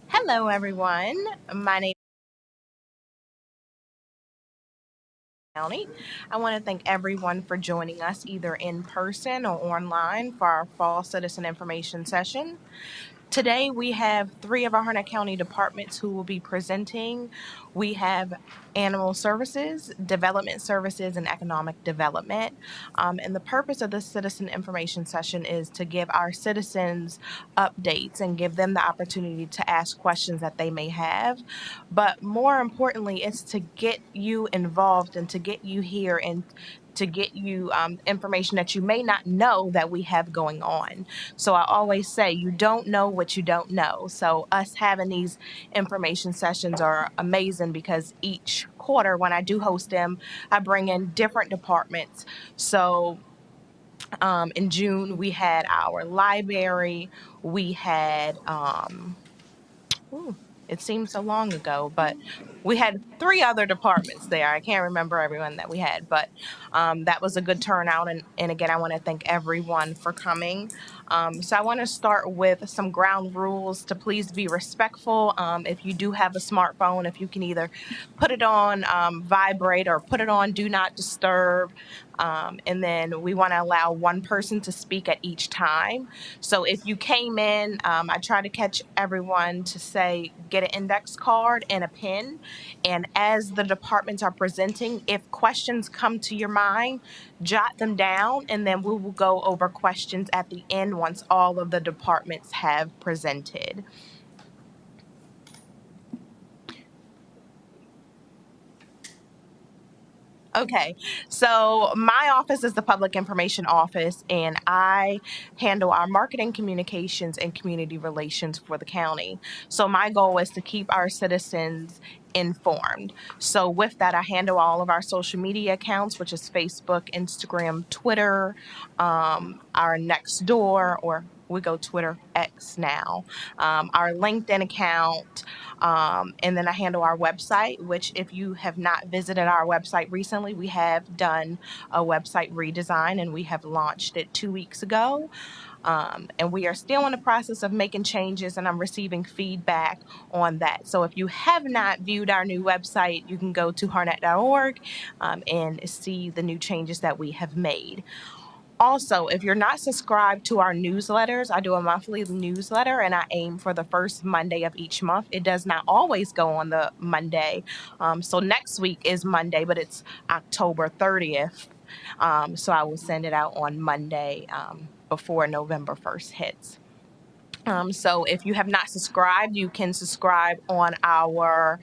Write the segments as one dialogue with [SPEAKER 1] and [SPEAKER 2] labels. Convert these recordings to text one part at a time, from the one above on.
[SPEAKER 1] Hello, everyone. My name is County. I want to thank everyone for joining us either in person or online for our fall citizen information session. Today, we have three of our Harnett County departments who will be presenting. We have Animal Services, Development Services, and Economic Development. And the purpose of this citizen information session is to give our citizens updates and give them the opportunity to ask questions that they may have. But more importantly, it's to get you involved and to get you here and to get you information that you may not know that we have going on. So I always say, you don't know what you don't know. So us having these information sessions are amazing because each quarter when I do host them, I bring in different departments. So in June, we had our library, we had, it seems so long ago, but we had three other departments there. I can't remember everyone that we had, but that was a good turnout. And again, I want to thank everyone for coming. So I want to start with some ground rules to please be respectful. If you do have a smartphone, if you can either put it on vibrate or put it on do not disturb. And then we want to allow one person to speak at each time. So if you came in, I try to catch everyone to say, get an index card and a pen. And as the departments are presenting, if questions come to your mind, jot them down, and then we will go over questions at the end once all of the departments have presented. Okay, so my office is the Public Information Office, and I handle our marketing, communications, and community relations for the county. So my goal is to keep our citizens informed. So with that, I handle all of our social media accounts, which is Facebook, Instagram, Twitter, our Nextdoor, or we go Twitter X now, our LinkedIn account, and then I handle our website, which if you have not visited our website recently, we have done a website redesign and we have launched it 2 weeks ago. And we are still in the process of making changes, and I'm receiving feedback on that. So if you have not viewed our new website, you can go to harnett.org and see the new changes that we have made. Also, if you're not subscribed to our newsletters, I do a monthly newsletter and I aim for the first Monday of each month. It does not always go on the Monday. So next week is Monday, but it's October 30th. So I will send it out on Monday before November 1st hits. So if you have not subscribed, you can subscribe on our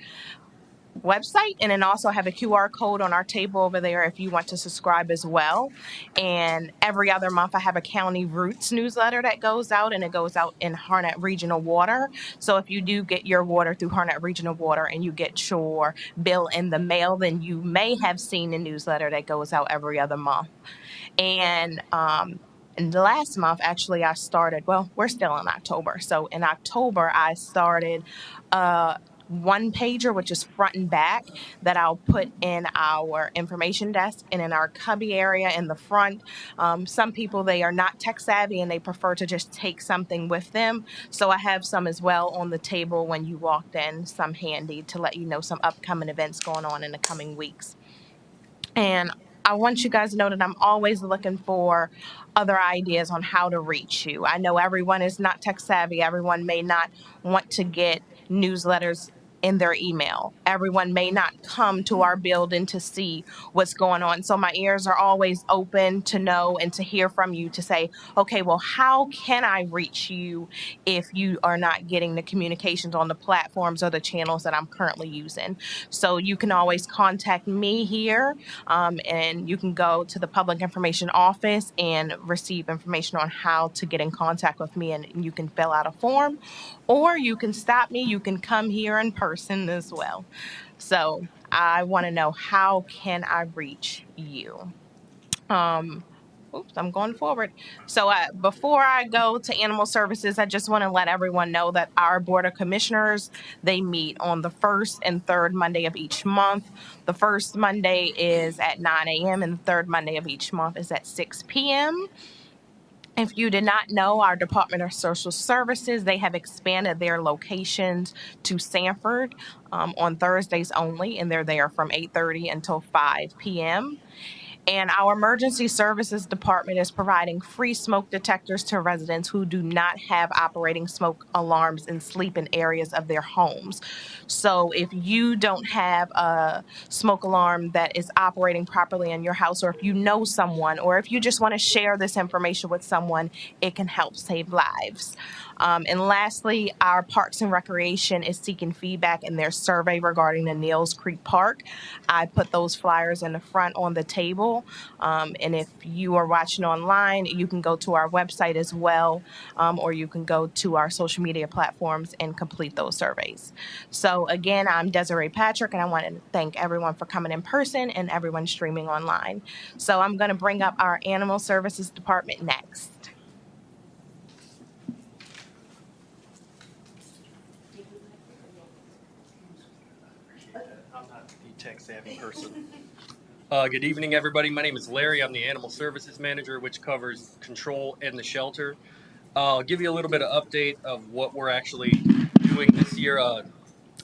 [SPEAKER 1] website, and then also have a QR code on our table over there if you want to subscribe as well. And every other month I have a County Roots newsletter that goes out, and it goes out in Harnett Regional Water. So if you do get your water through Harnett Regional Water and you get your bill in the mail, then you may have seen a newsletter that goes out every other month. And the last month, actually, I started, well, we're still in October. So in October, I started one pager, which is front and back, that I'll put in our information desk and in our cubby area in the front. Some people, they are not tech savvy and they prefer to just take something with them. So I have some as well on the table when you walked in, some handy to let you know some upcoming events going on in the coming weeks. And I want you guys to know that I'm always looking for other ideas on how to reach you. I know everyone is not tech savvy. Everyone may not want to get newsletters in their email. Everyone may not come to our building to see what's going on. So my ears are always open to know and to hear from you to say, okay, well, how can I reach you if you are not getting the communications on the platforms or the channels that I'm currently using? So you can always contact me here, and you can go to the Public Information Office and receive information on how to get in contact with me, and you can fill out a form, or you can stop me. You can come here in person as well. So I want to know, how can I reach you? Oops, I'm going forward. So before I go to Animal Services, I just want to let everyone know that our Board of Commissioners, they meet on the first and third Monday of each month. The first Monday is at 9 a.m. and the third Monday of each month is at 6 p.m. If you did not know, our Department of Social Services, they have expanded their locations to Sanford on Thursdays only, and they're there from 8:30 until 5 p.m. And our emergency services department is providing free smoke detectors to residents who do not have operating smoke alarms and sleep in areas of their homes. So if you don't have a smoke alarm that is operating properly in your house, or if you know someone, or if you just want to share this information with someone, it can help save lives. And lastly, our Parks and Recreation is seeking feedback in their survey regarding the Neels Creek Park. I put those flyers in the front on the table. And if you are watching online, you can go to our website as well, or you can go to our social media platforms and complete those surveys. So again, I'm Desiree Patrick, and I want to thank everyone for coming in person and everyone streaming online. So I'm going to bring up our Animal Services Department next.
[SPEAKER 2] I'm not the tech savvy person. Good evening, everybody. My name is Larry. I'm the Animal Services Manager, which covers control and the shelter. I'll give you a little bit of update of what we're actually doing this year.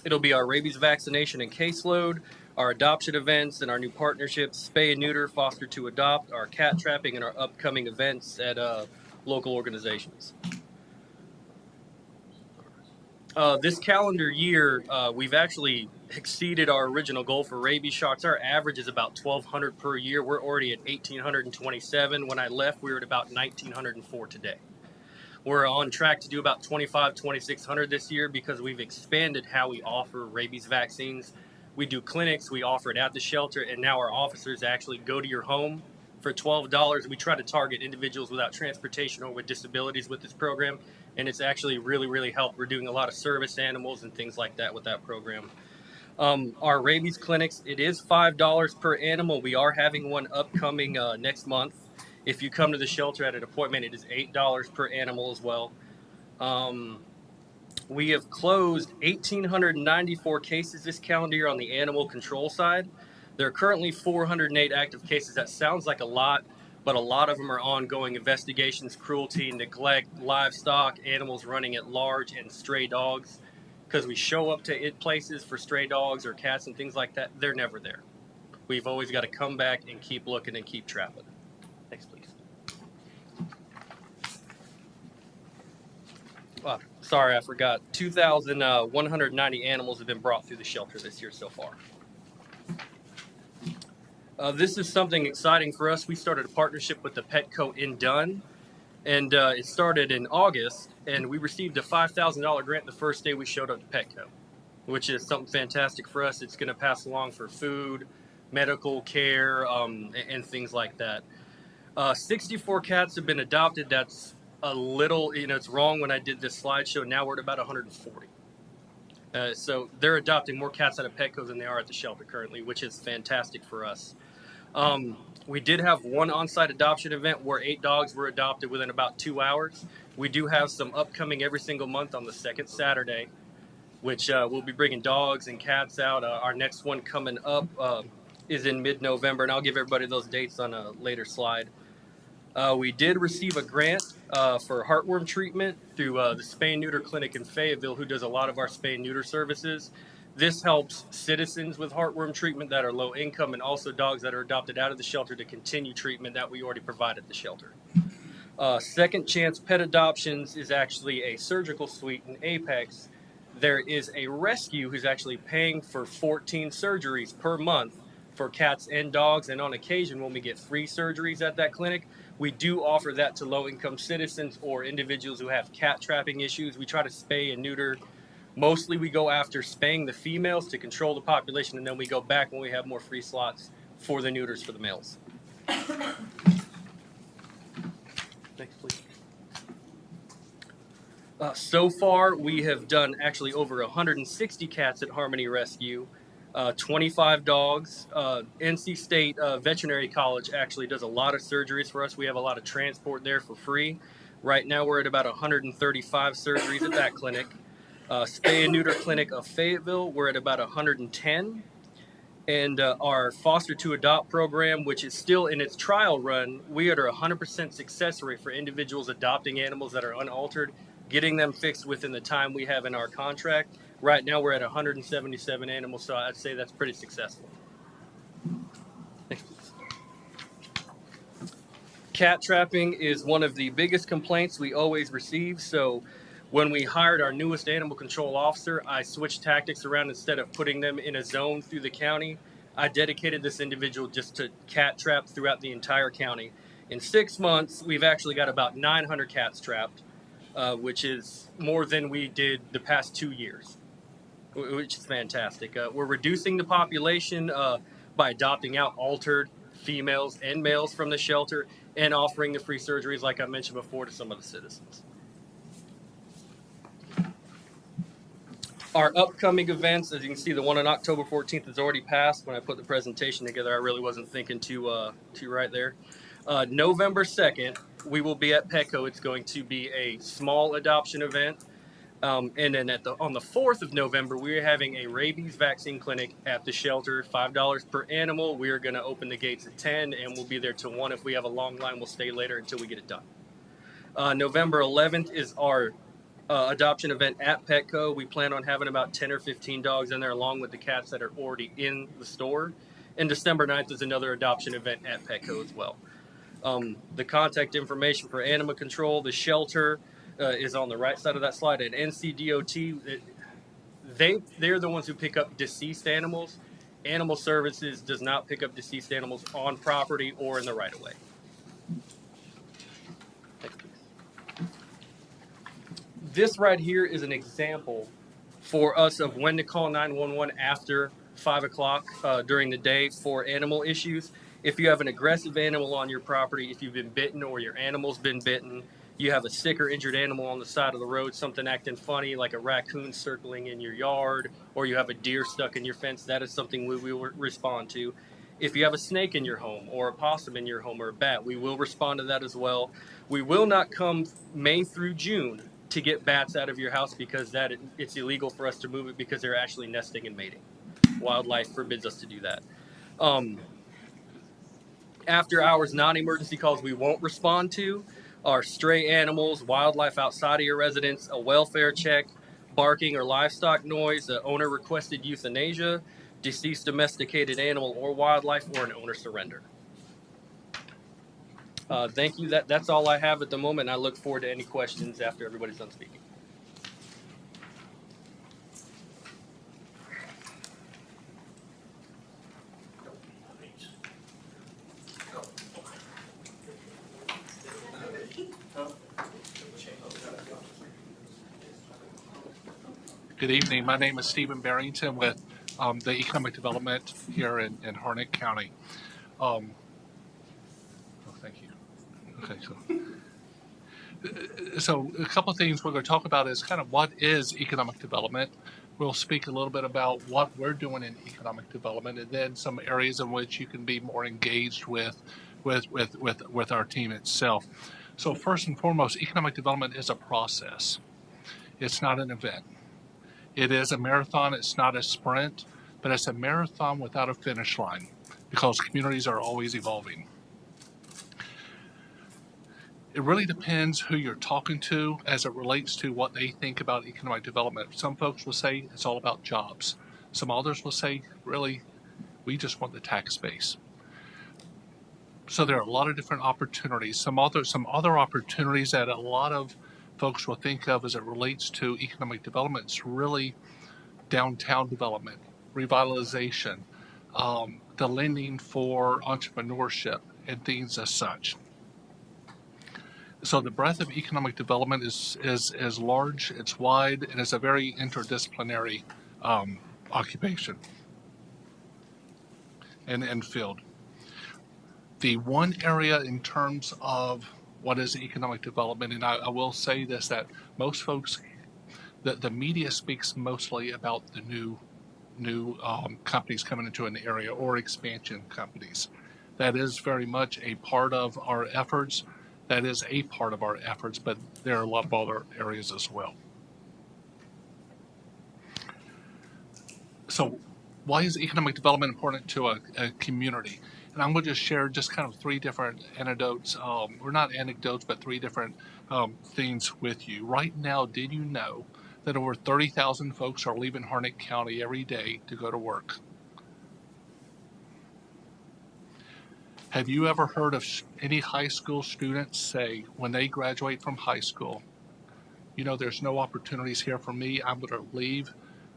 [SPEAKER 2] It'll be our rabies vaccination and caseload, our adoption events, and our new partnerships, spay and neuter, foster to adopt, our cat trapping, and our upcoming events at local organizations. This calendar year, we've actually exceeded our original goal for rabies shots. Our average is about 1,200 per year. We're already at 1,827. When I left, we were at about 1,904 today. We're on track to do about 2,600 this year because we've expanded how we offer rabies vaccines. We do clinics, we offer it at the shelter, and now our officers actually go to your home for $12. We try to target individuals without transportation or with disabilities with this program, and it's actually really helped. We're doing a lot of service animals and things like that with that program. Our rabies clinics, it is $5 per animal. We are having one upcoming next month. If you come to the shelter at an appointment, it is $8 per animal as well. We have closed 1,894 cases this calendar year on the animal control side. There are currently 408 active cases. That sounds like a lot, but a lot of them are ongoing investigations, cruelty, neglect, livestock, animals running at large, and stray dogs. Because we show up to places for stray dogs or cats and things like that, they're never there. We've always got to come back and keep looking and keep trapping. Next, please. Oh, sorry, I forgot. 2,190 animals have been brought through the shelter this year so far. This is something exciting for us. We started a partnership with the Petco in Dunn, and it started in August, and we received a $5,000 grant the first day we showed up to Petco, which is something fantastic for us. It's going to pass along for food, medical care, and things like that. 64 cats have been adopted. That's a little, it's wrong when I did this slideshow. Now we're at about 140. So they're adopting more cats out of Petco than they are at the shelter currently, which is fantastic for us. We did have one on-site adoption event where 8 dogs were adopted within about 2 hours. We do have some upcoming every single month on the second Saturday, which we'll be bringing dogs and cats out. Our next one coming up is in mid-November, and I'll give everybody those dates on a later slide. We did receive a grant for heartworm treatment through the Spay and Neuter Clinic in Fayetteville, who does a lot of our spay and neuter services. This helps citizens with heartworm treatment that are low income, and also dogs that are adopted out of the shelter to continue treatment that we already provide at the shelter. Second Chance Pet Adoptions is actually a surgical suite in Apex. There is a rescue who's actually paying for 14 surgeries per month for cats and dogs, and on occasion when we get free surgeries at that clinic, we do offer that to low-income citizens or individuals who have cat trapping issues. We try to spay and neuter. Mostly we go after spaying the females to control the population, and then we go back when we have more free slots for the neuters for the males. Next, please. So far, we have done actually over 160 cats at Harmony Rescue, 25 dogs. NC State Veterinary College actually does a lot of surgeries for us. We have a lot of transport there for free. Right now, we're at about 135 surgeries at that clinic. Spay and Neuter Clinic of Fayetteville, we're at about 110. And our foster to adopt program, which is still in its trial run, we are at a 100% success rate for individuals adopting animals that are unaltered, getting them fixed within the time we have in our contract. Right now, we're at 177 animals, so I'd say that's pretty successful. Next, please. Cat trapping is one of the biggest complaints we always receive. So when we hired our newest animal control officer, I switched tactics around. Instead of putting them in a zone through the county, I dedicated this individual just to cat trap throughout the entire county. In 6 months, we've actually got about 900 cats trapped, which is more than we did the past 2 years, which is fantastic. We're reducing the population by adopting out altered females and males from the shelter and offering the free surgeries, like I mentioned before, to some of the citizens. Our upcoming events, as you can see, the one on October 14th is already passed. When I put the presentation together, I really wasn't thinking too right there. November 2nd, we will be at Petco. It's going to be a small adoption event. And then on the 4th of November, we're having a rabies vaccine clinic at the shelter, $5 per animal. We are going to open the gates at 10, and we'll be there till 1. If we have a long line, we'll stay later until we get it done. November 11th is our adoption event at Petco. We plan on having about 10 or 15 dogs in there, along with the cats that are already in the store. And December 9th is another adoption event at Petco as well. The contact information for animal control, the shelter, is on the right side of that slide. At NCDOT, they're the ones who pick up deceased animals. Animal Services does not pick up deceased animals on property or in the right of way. Next, please. This right here is an example for us of when to call 911 after 5 o'clock during the day for animal issues. If you have an aggressive animal on your property, if you've been bitten or your animal's been bitten, you have a sick or injured animal on the side of the road, something acting funny like a raccoon circling in your yard, or you have a deer stuck in your fence, that is something we will respond to. If you have a snake in your home or a possum in your home or a bat, we will respond to that as well. We will not come May through June to get bats out of your house because it's illegal for us to move it because they're actually nesting and mating. Wildlife forbids us to do that. After hours non-emergency calls we won't respond to are stray animals, wildlife outside of your residence, a welfare check, barking or livestock noise, owner requested euthanasia, deceased domesticated animal or wildlife, or an owner surrender. Thank you. That's all I have at the moment. I look forward to any questions after everybody's done speaking.
[SPEAKER 3] Good evening. My name is Stephen Barrington with the Economic Development here in Harnett County. Thank you. Okay, so a couple of things we're going to talk about is kind of what is economic development. We'll speak a little bit about what we're doing in economic development, and then some areas in which you can be more engaged with our team itself. So first and foremost, economic development is a process. It's not an event. It is a marathon. It's not a sprint, but it's a marathon without a finish line because communities are always evolving. It really depends who you're talking to as it relates to what they think about economic development. Some folks will say it's all about jobs. Some others will say, really, we just want the tax base. So there are a lot of different opportunities. Some other opportunities that a lot of folks will think of as it relates to economic development is really downtown development, revitalization, the lending for entrepreneurship, and things as such. So the breadth of economic development is large, it's wide, and it's a very interdisciplinary occupation and field. The one area in terms of what is economic development, and I will say this, that most folks, the media speaks mostly about the new companies coming into an area or expansion companies. That is very much a part of our efforts. That is a part of our efforts, but there are a lot of other areas as well. So why is economic development important to a community? And I'm going to just share just kind of three different anecdotes, or not anecdotes, but three different things with you. Right now, did you know that over 30,000 folks are leaving Harnett County every day to go to work? Have you ever heard of any high school students say when they graduate from high school, you know, there's no opportunities here for me, I'm going to leave,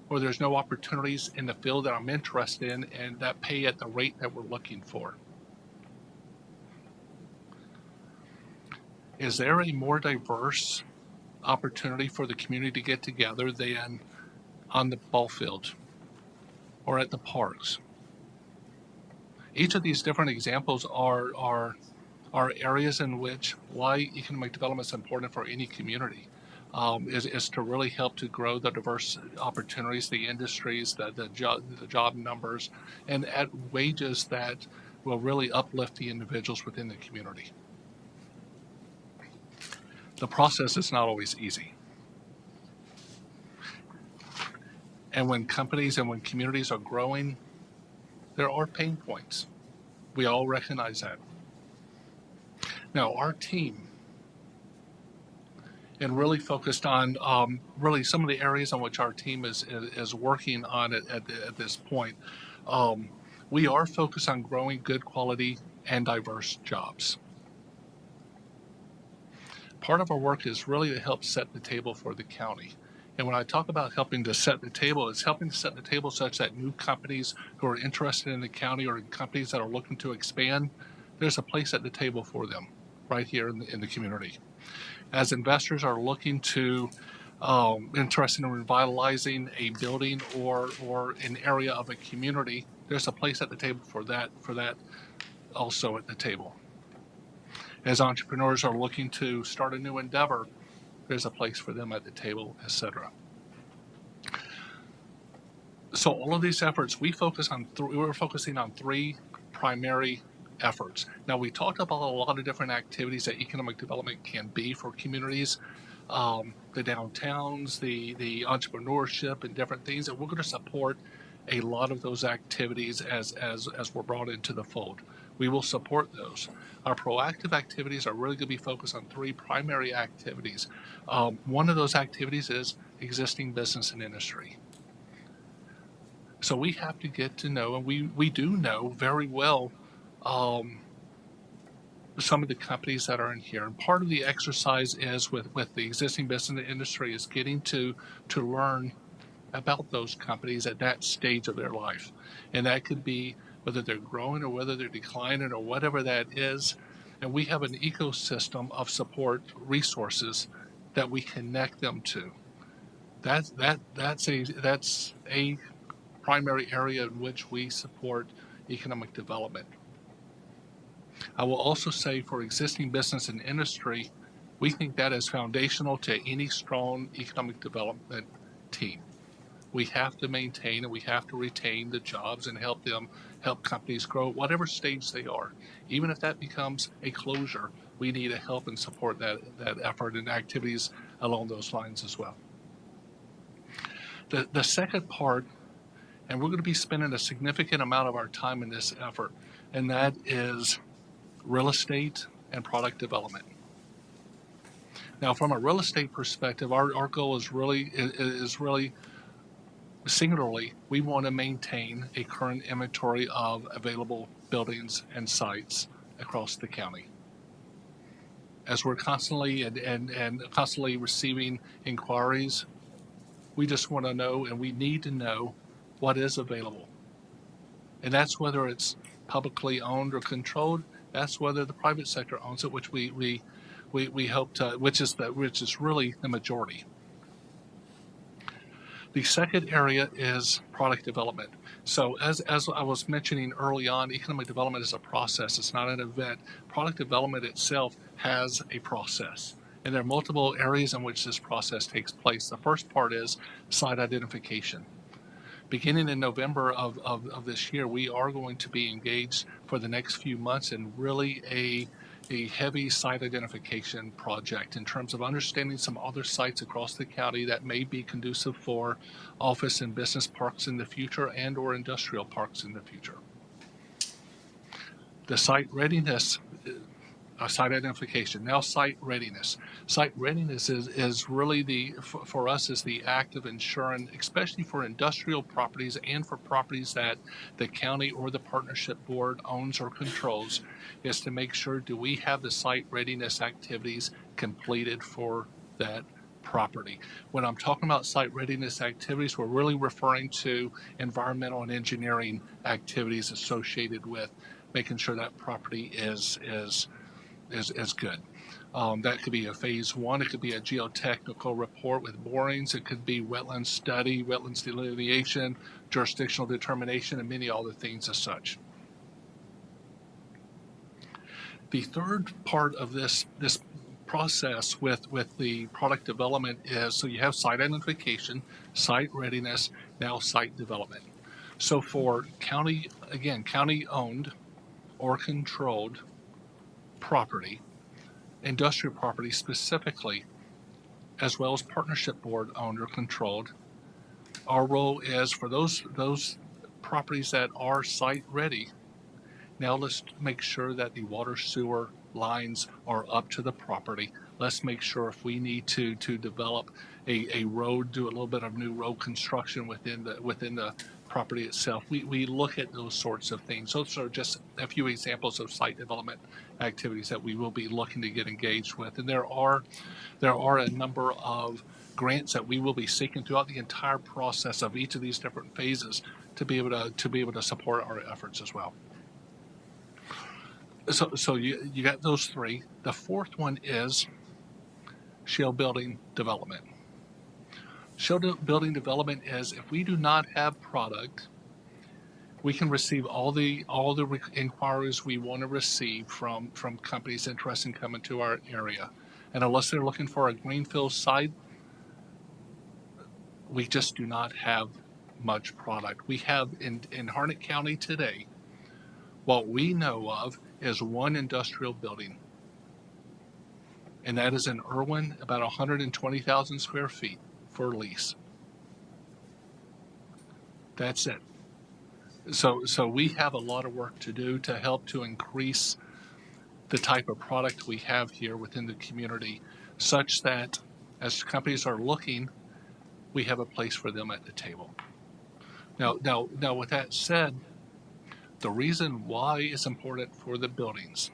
[SPEAKER 3] or there's no opportunities in the field that I'm interested in and that pay at the rate that we're looking for? Is there a more diverse opportunity for the community to get together than on the ball field or at the parks? Each of these different examples are areas in which why economic development is important for any community. Is to really help to grow the diverse opportunities, the industries, the job numbers, and at wages that will really uplift the individuals within the community. The process is not always easy. And when companies and when communities are growing, there are pain points. We all recognize that. Now, our team, and really focused on really some of the areas on which our team is working on at this point. We are focused on growing good quality and diverse jobs. Part of our work is really to help set the table for the county. And when I talk about helping to set the table, it's helping to set the table such that new companies who are interested in the county or companies that are looking to expand, there's a place at the table for them right here in the community. As investors are looking to interested in revitalizing a building or an area of a community, there's a place at the table for that also at the table. As entrepreneurs are looking to start a new endeavor, there's a place for them at the table, etc. So all of these efforts, we're focusing on three primary efforts. Now, we talked about a lot of different activities that economic development can be for communities, the downtowns, the entrepreneurship and different things, and we're going to support a lot of those activities as we're brought into the fold. We will support those. Our proactive activities are really going to be focused on three primary activities. One of those activities is existing business and industry. So we have to get to know, and we do know very well some of the companies that are in here. And part of the exercise is with the existing business industry is getting to learn about those companies at that stage of their life. And that could be whether they're growing or whether they're declining or whatever that is. And we have an ecosystem of support resources that we connect them to. That's a primary area in which we support economic development. I will also say for existing business and industry, we think that is foundational to any strong economic development team. We have to maintain and we have to retain the jobs and help companies grow at whatever stage they are. Even if that becomes a closure, we need to help and support that effort and activities along those lines as well. The second part, and we're going to be spending a significant amount of our time in this effort, and that is real estate and product development. Now, from a real estate perspective, our goal is really singularly, we want to maintain a current inventory of available buildings and sites across the county. As we're constantly and constantly receiving inquiries, we just want to know, and we need to know what is available. And that's whether it's publicly owned or controlled. That's whether the private sector owns it, which we hope to, which is really the majority. The second area is product development. So as I was mentioning early on, economic development is a process. It's not an event. Product development itself has a process. And there are multiple areas in which this process takes place. The first part is site identification. Beginning in November of this year, we are going to be engaged for the next few months in really a heavy site identification project in terms of understanding some other sites across the county that may be conducive for office and business parks in the future and or industrial parks in the future. The site readiness, site identification, now site readiness. Site readiness is really for us is the act of ensuring, especially for industrial properties and for properties that the county or the partnership board owns or controls, is to make sure, do we have the site readiness activities completed for that property? When I'm talking about site readiness activities, we're really referring to environmental and engineering activities associated with making sure that property is good. That could be a phase one. It could be a geotechnical report with borings. It could be wetland study, wetlands delineation, jurisdictional determination, and many other things as such. The third part of this process with the product development is, so you have site identification, site readiness, now site development. So for county, again, county owned or controlled property, industrial property specifically, as well as partnership board owned or controlled, our role is for those properties that are site ready. Now let's make sure that the water sewer lines are up to the property. Let's make sure if we need to develop a road, do a little bit of new road construction within the property itself. We look at those sorts of things. Those are just a few examples of site development activities that we will be looking to get engaged with. And there are a number of grants that we will be seeking throughout the entire process of each of these different phases to be able to support our efforts as well. So you got those three. The fourth one is shell building development. Shell building development is, if we do not have product, we can receive all the inquiries we want to receive from companies interested in coming to our area, and unless they're looking for a greenfield site, we just do not have much product. We have in Harnett County today, what we know of is one industrial building, and that is in Irwin, about 120,000 square feet for lease. That's it. So we have a lot of work to do to help to increase the type of product we have here within the community, such that as companies are looking, we have a place for them at the table. Now with that said, the reason why it's important for the buildings,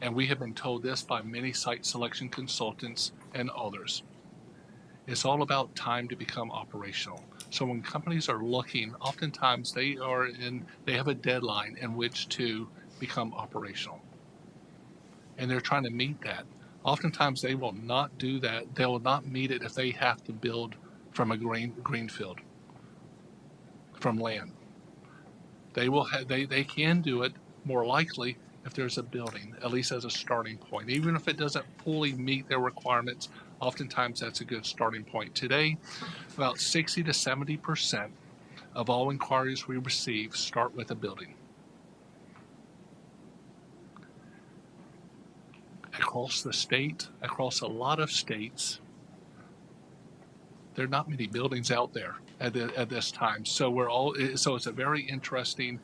[SPEAKER 3] and we have been told this by many site selection consultants and others, it's all about time to become operational. So when companies are looking, oftentimes they have a deadline in which to become operational, and they're trying to meet that. Oftentimes they will not do that. They will not meet it if they have to build from a greenfield, from land. They can do it more likely if there's a building, at least as a starting point. Even if it doesn't fully meet their requirements, oftentimes that's a good starting point. Today, about 60 to 70% of all inquiries we receive start with a building. Across the state, across a lot of states, there are not many buildings out there at this time. So it's a very interesting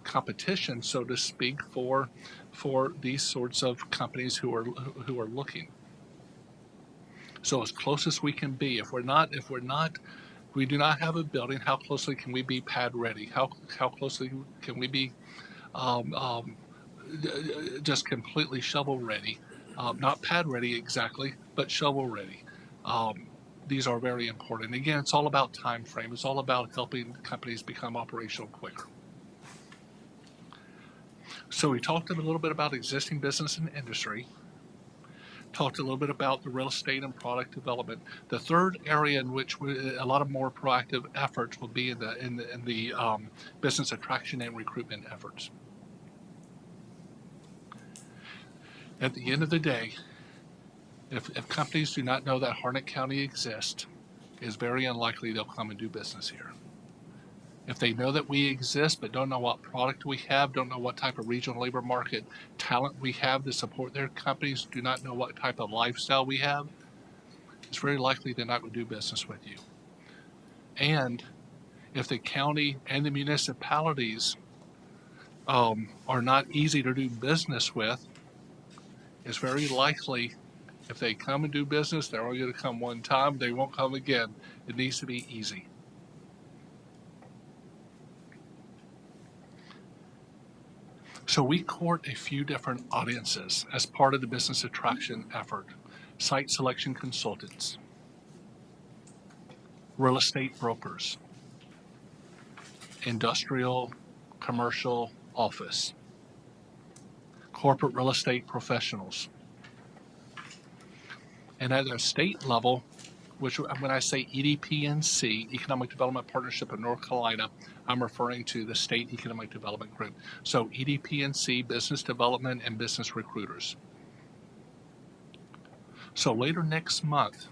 [SPEAKER 3] competition, so to speak, for these sorts of companies who are looking. So as close as we can be, if we do not have a building, how closely can we be pad ready? How closely can we be just completely shovel ready? Not pad ready exactly, but shovel ready. These are very important. Again, it's all about time frame. It's all about helping companies become operational quicker. So we talked a little bit about existing business and industry. Talked a little bit about the real estate and product development. The third area in which a lot of more proactive efforts will be in the business attraction and recruitment efforts. At the end of the day, if companies do not know that Harnett County exists, it's very unlikely they'll come and do business here. If they know that we exist but don't know what product we have, don't know what type of regional labor market talent we have to support their companies, do not know what type of lifestyle we have, it's very likely they're not going to do business with you. And if the county and the municipalities are not easy to do business with, it's very likely if they come and do business, they're only going to come one time. They won't come again. It needs to be easy. So we court a few different audiences as part of the business attraction effort. Site selection consultants, real estate brokers, industrial, commercial office, corporate real estate professionals. And at a state level, which when I say EDPNC, Economic Development Partnership of North Carolina, I'm referring to the State Economic Development Group. So EDPNC, Business Development and Business Recruiters. So later next month,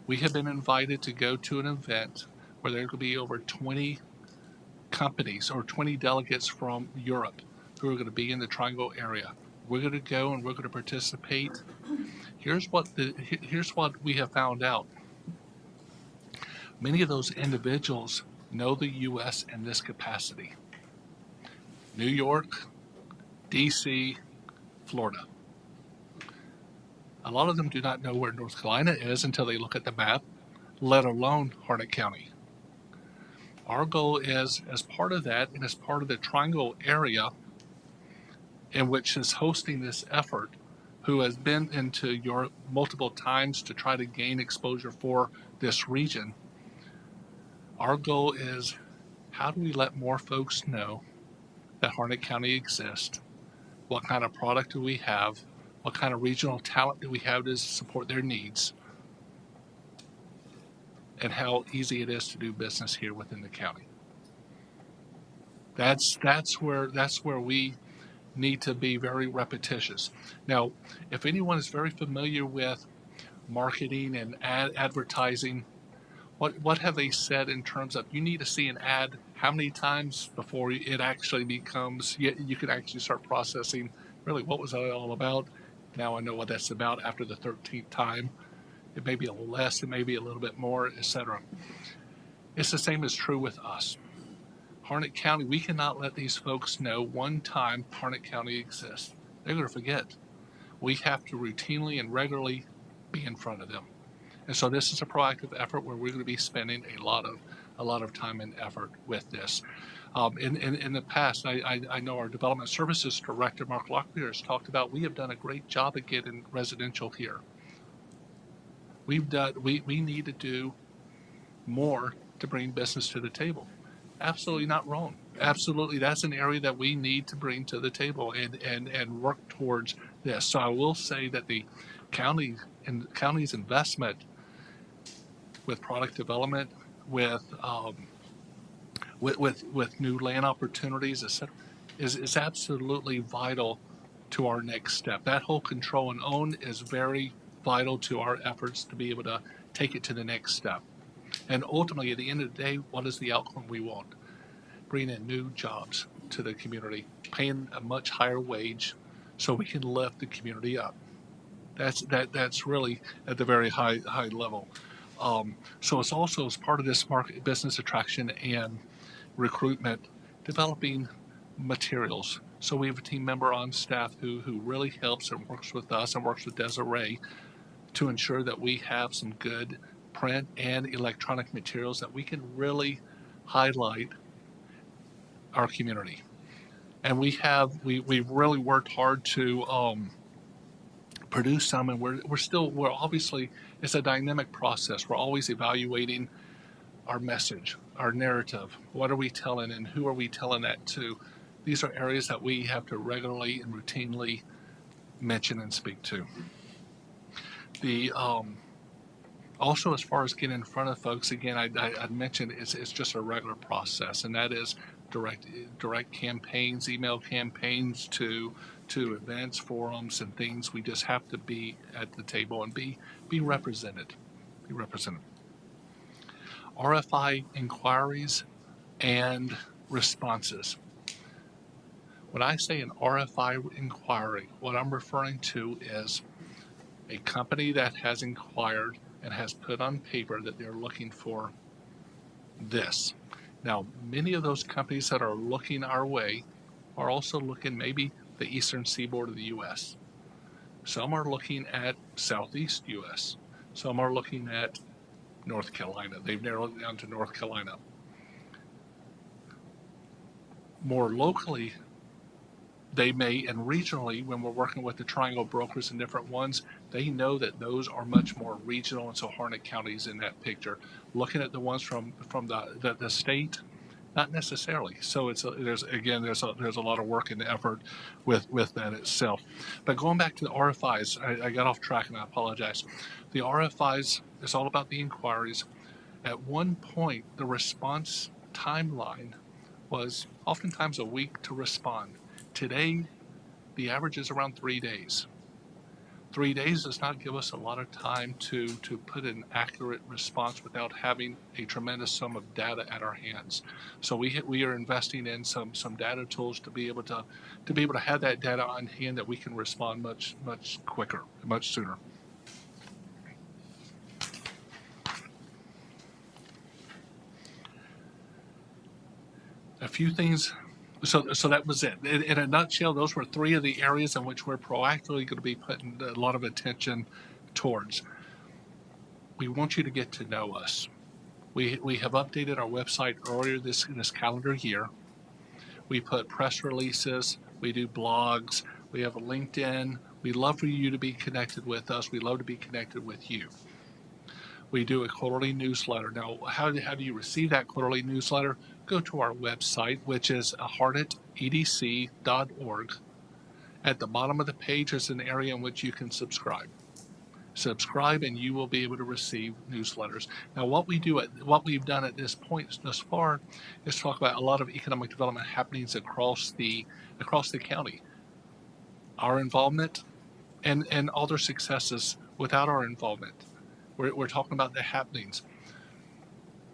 [SPEAKER 3] we have been invited to go to an event where there could be over 20 companies or 20 delegates from Europe who are going to be in the Triangle area. We're going to go and we're going to participate. Here's what we have found out. Many of those individuals know the U.S. in this capacity. New York, D.C., Florida. A lot of them do not know where North Carolina is until they look at the map, let alone Harnett County. Our goal is, as part of that, and as part of the Triangle area, in which is hosting this effort, who has been into Europe multiple times to try to gain exposure for this region, our goal is, how do we let more folks know that Harnett County exists? What kind of product do we have? What kind of regional talent do we have to support their needs? And how easy it is to do business here within the county. That's where we need to be very repetitious. Now, if anyone is very familiar with marketing and advertising, what have they said in terms of you need to see an ad how many times before it actually becomes, you can actually start processing, really, what was that all about? Now I know what that's about after the 13th time. It may be a little less, it may be a little bit more, etc. It's the same as true with us. Harnett County, we cannot let these folks know one time Harnett County exists. They're going to forget. We have to routinely and regularly be in front of them. And so this is a proactive effort where we're going to be spending a lot of time and effort with this. In the past, I know our Development Services Director, Mark Locklear, has talked about we have done a great job at getting residential here. We need to do more to bring business to the table. Absolutely not wrong. Absolutely, that's an area that we need to bring to the table and work towards this. So I will say that the county's investment with product development, with new land opportunities, etc., is absolutely vital to our next step. That whole control and own is very vital to our efforts to be able to take it to the next step. And ultimately, at the end of the day, what is the outcome we want? Bring in new jobs to the community, paying a much higher wage so we can lift the community up. That's really at the very high level. So it's also, as part of this market business attraction and recruitment, developing materials. So we have a team member on staff who really helps and works with us and works with Desiree to ensure that we have some good print and electronic materials that we can really highlight our community. And we've really worked hard to produce some, and we're obviously, it's a dynamic process. We're always evaluating our message, our narrative. What are we telling and who are we telling that to? These are areas that we have to regularly and routinely mention and speak to. The also, as far as getting in front of folks, again, I mentioned it's just a regular process, and that is direct campaigns, email campaigns to events, forums, and things. We just have to be at the table and be represented. Be represented. RFI inquiries and responses. When I say an RFI inquiry, what I'm referring to is a company that has inquired and has put on paper that they're looking for this. Now, many of those companies that are looking our way are also looking maybe the eastern seaboard of the U.S. Some are looking at southeast U.S. Some are looking at North Carolina. They've narrowed it down to North Carolina. More locally, they may, and regionally, when we're working with the Triangle brokers and different ones, they know that those are much more regional, and so Harnett County's in that picture. Looking at the ones from the state, not necessarily. So there's a lot of work and effort with that itself. But going back to the RFIs, I got off track and I apologize. The RFIs is all about the inquiries. At one point, the response timeline was oftentimes a week to respond. Today, the average is around 3 days. 3 days does not give us a lot of time to put an accurate response without having a tremendous sum of data at our hands. So we are investing in some data tools to be able to have that data on hand that we can respond much quicker, much sooner. A few things. So that was it. In a nutshell, those were 3 of the areas in which we're proactively going to be putting a lot of attention towards. We want you to get to know us. We have updated our website earlier this calendar year. We put press releases. We do blogs. We have a LinkedIn. We love for you to be connected with us. We love to be connected with you. We do a quarterly newsletter. Now, how do you receive that quarterly newsletter? Go to our website, which is harnettedc.org. At the bottom of the page is an area in which you can subscribe. Subscribe, and you will be able to receive newsletters. Now, what we've done at this point thus far is talk about a lot of economic development happenings across the county. Our involvement and other successes without our involvement. We're talking about the happenings.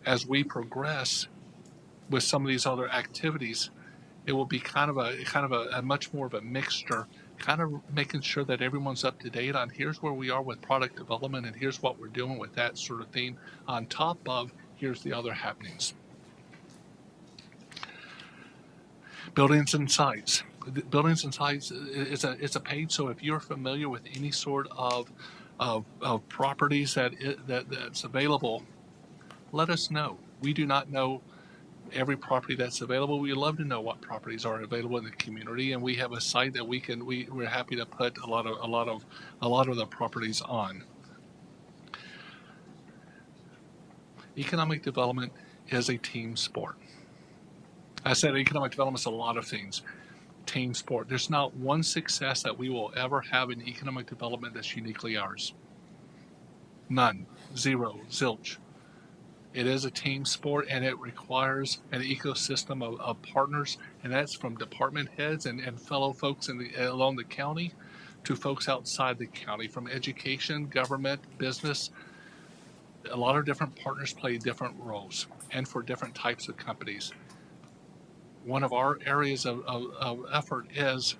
[SPEAKER 3] As we progress with some of these other activities, it will be kind of a much more of a mixture, kind of making sure that everyone's up to date on here's where we are with product development and here's what we're doing with that sort of thing, on top of here's the other happenings. Buildings and sites. Buildings and sites is a page, so if you're familiar with any sort of properties that's available, let us know. We do not know every property that's available. We love to know what properties are available in the community, and we have a site that we're happy to put a lot of the properties on. Economic development is a team sport. I said economic development is a lot of things. Team sport. There's not one success that we will ever have in economic development that's uniquely ours. None. Zero. Zilch. It is a team sport, and it requires an ecosystem of partners, and that's from department heads and fellow folks along the county to folks outside the county, from education, government, business. A lot of different partners play different roles, and for different types of companies. One of our areas of effort is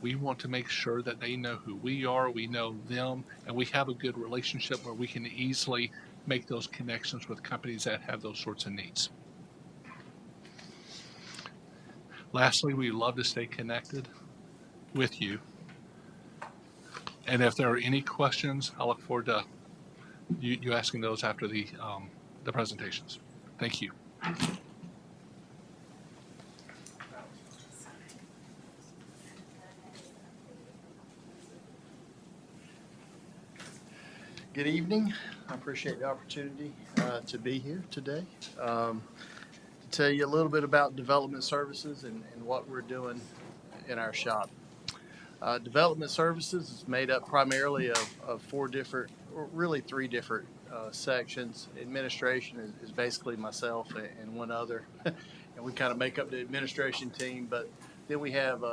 [SPEAKER 3] we want to make sure that they know who we are, we know them, and we have a good relationship where we can easily make those connections with companies that have those sorts of needs. Lastly, we love to stay connected with you. And if there are any questions, I look forward to you asking those after the presentations. Thank you.
[SPEAKER 4] Good evening. I appreciate the opportunity to be here today. To tell you a little bit about development services and what we're doing in our shop. Development services is made up primarily of 4 different, or really 3 different sections. Administration is basically myself and one other, and we kind of make up the administration team. But then we have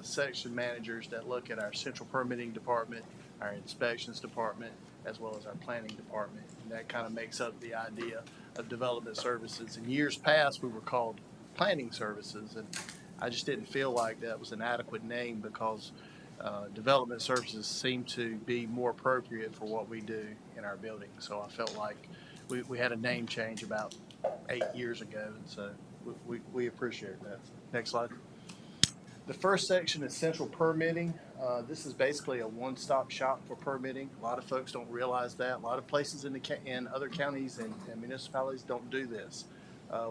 [SPEAKER 4] section managers that look at our central permitting department, our inspections department, as well as our planning department. And that kind of makes up the idea of development services. In years past, we were called planning services, and I just didn't feel like that was an adequate name because development services seem to be more appropriate for what we do in our building. So I felt like we had a name change about 8 years ago, and so we appreciate that. Next slide. The first section is central permitting. This is basically a one-stop shop for permitting. A lot of folks don't realize that. A lot of places in other counties and municipalities don't do this.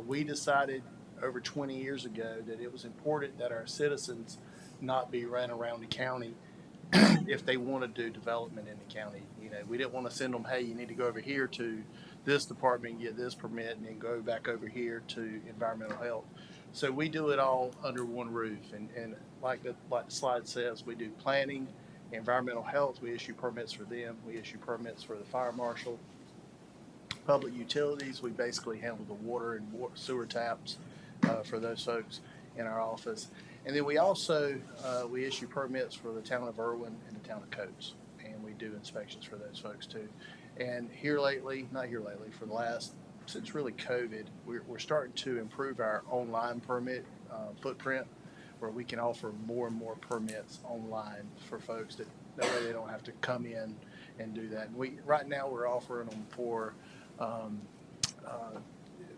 [SPEAKER 4] We decided over 20 years ago that it was important that our citizens not be ran around the county if they want to do development in the county. You know, we didn't want to send them, hey, you need to go over here to this department and get this permit, and then go back over here to environmental health. So we do it all under one roof, and like the slide says, we do planning, environmental health. We issue permits for them. We issue permits for the fire marshal. Public utilities, we basically handle the water and sewer taps for those folks in our office. And then we also we issue permits for the town of Irwin and the town of Coates, and we do inspections for those folks too. And for the last, since really COVID, we're starting to improve our online permit footprint, where we can offer more and more permits online for folks that way they don't have to come in and do that. And right now we're offering them for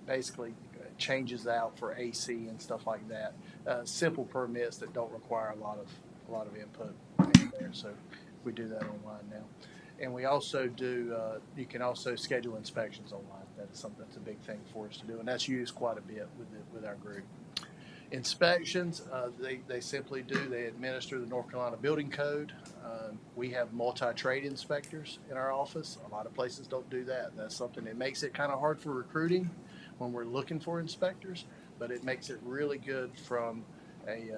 [SPEAKER 4] basically changes out for AC and stuff like that. Simple permits that don't require a lot of input in there. So we do that online now. And we also do, you can also schedule inspections online. That's something that's a big thing for us to do, and that's used quite a bit with our group. Inspections, they simply they administer the North Carolina Building Code. We have multi-trade inspectors in our office. A lot of places don't do that. That's something that makes it kind of hard for recruiting when we're looking for inspectors, but it makes it really good from a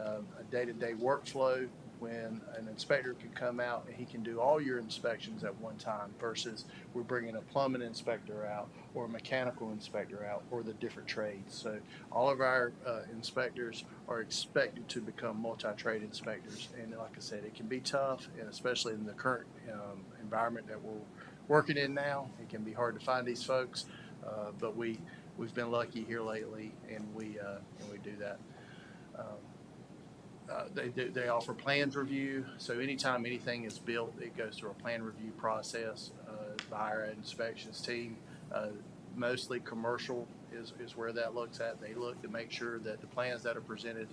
[SPEAKER 4] day-to-day workflow, when an inspector can come out and he can do all your inspections at one time, versus we're bringing a plumbing inspector out or a mechanical inspector out, or the different trades. So all of our inspectors are expected to become multi-trade inspectors. And like I said, it can be tough, and especially in the current environment that we're working in now, it can be hard to find these folks, but we've been lucky here lately, and we do that. They offer plans review, so anytime anything is built, it goes through a plan review process by our inspections team. Mostly commercial is where that looks at. They look to make sure that the plans that are presented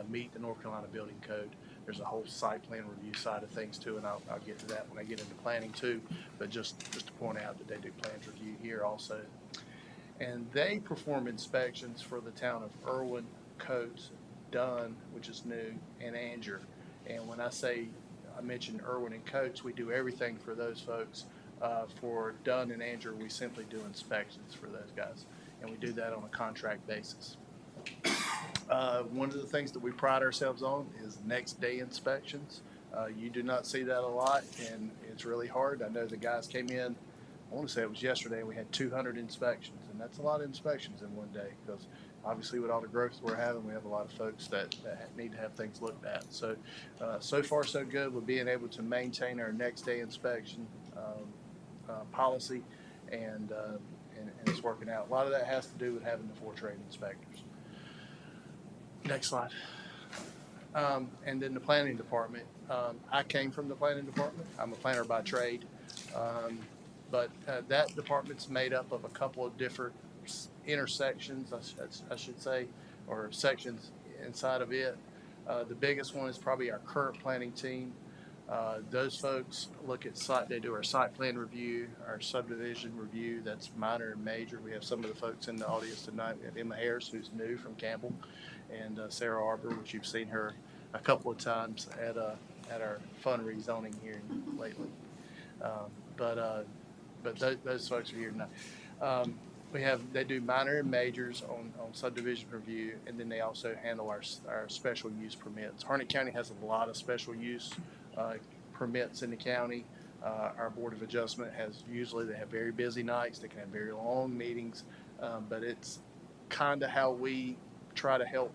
[SPEAKER 4] meet the North Carolina Building Code. There's a whole site plan review side of things too, and I'll get to that when I get into planning too. But just to point out that they do plans review here also. And they perform inspections for the town of Irwin, Coates, Dunn, which is new, and Angier. And when I mentioned Irwin and Coates, we do everything for those folks. For Dunn and Angier, we simply do inspections for those guys, and we do that on a contract basis. One of the things that we pride ourselves on is next day inspections. You do not see that a lot, and it's really hard. I know the guys came in, I want to say it was yesterday, and we had 200 inspections, and that's a lot of inspections in one day, because obviously with all the growth we're having, we have a lot of folks that need to have things looked at. So, so far so good with being able to maintain our next day inspection policy, and it's working out. A lot of that has to do with having the 4 trade inspectors. Next slide. And then the planning department. I came from the planning department. I'm a planner by trade. But that department's made up of a couple of different intersections, I should say, or sections inside of it. The biggest one is probably our current planning team. Those folks look at they do our site plan review, our subdivision review, that's minor and major. We have some of the folks in the audience tonight. We have Emma Harris, who's new from Campbell, and Sarah Arbor, which you've seen her a couple of times at our fund rezoning here lately. But those folks are here tonight. They do minor and majors on subdivision review, and then they also handle our special use permits. Harnett County has a lot of special use permits in the county. Our Board of Adjustment they have very busy nights. They can have very long meetings, but it's kind of how we try to help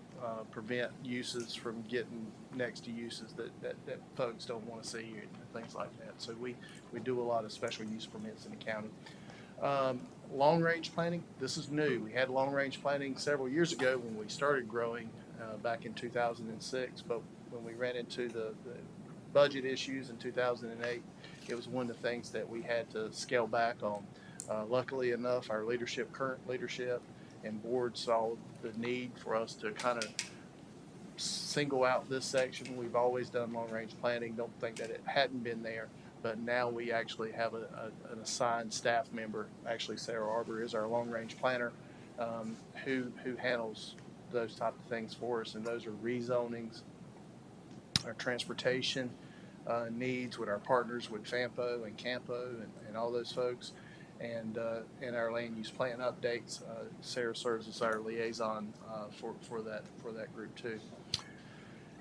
[SPEAKER 4] prevent uses from getting next to uses that folks don't want to see and things like that. So we do a lot of special use permits in the county. long-range planning, this is new. We had long-range planning several years ago when we started growing back in 2006, but when we ran into the budget issues in 2008, it was one of the things that we had to scale back on. Luckily enough, our current leadership and board saw the need for us to kind of single out this section. We've always done long-range planning. Don't think that it hadn't been there, but now we actually have an assigned staff member. Actually, Sarah Arbor is our long-range planner, who handles those type of things for us, and those are rezonings, our transportation needs with our partners with FAMPO and CAMPO and all those folks, and our land use plan updates. Sarah serves as our liaison for that group too,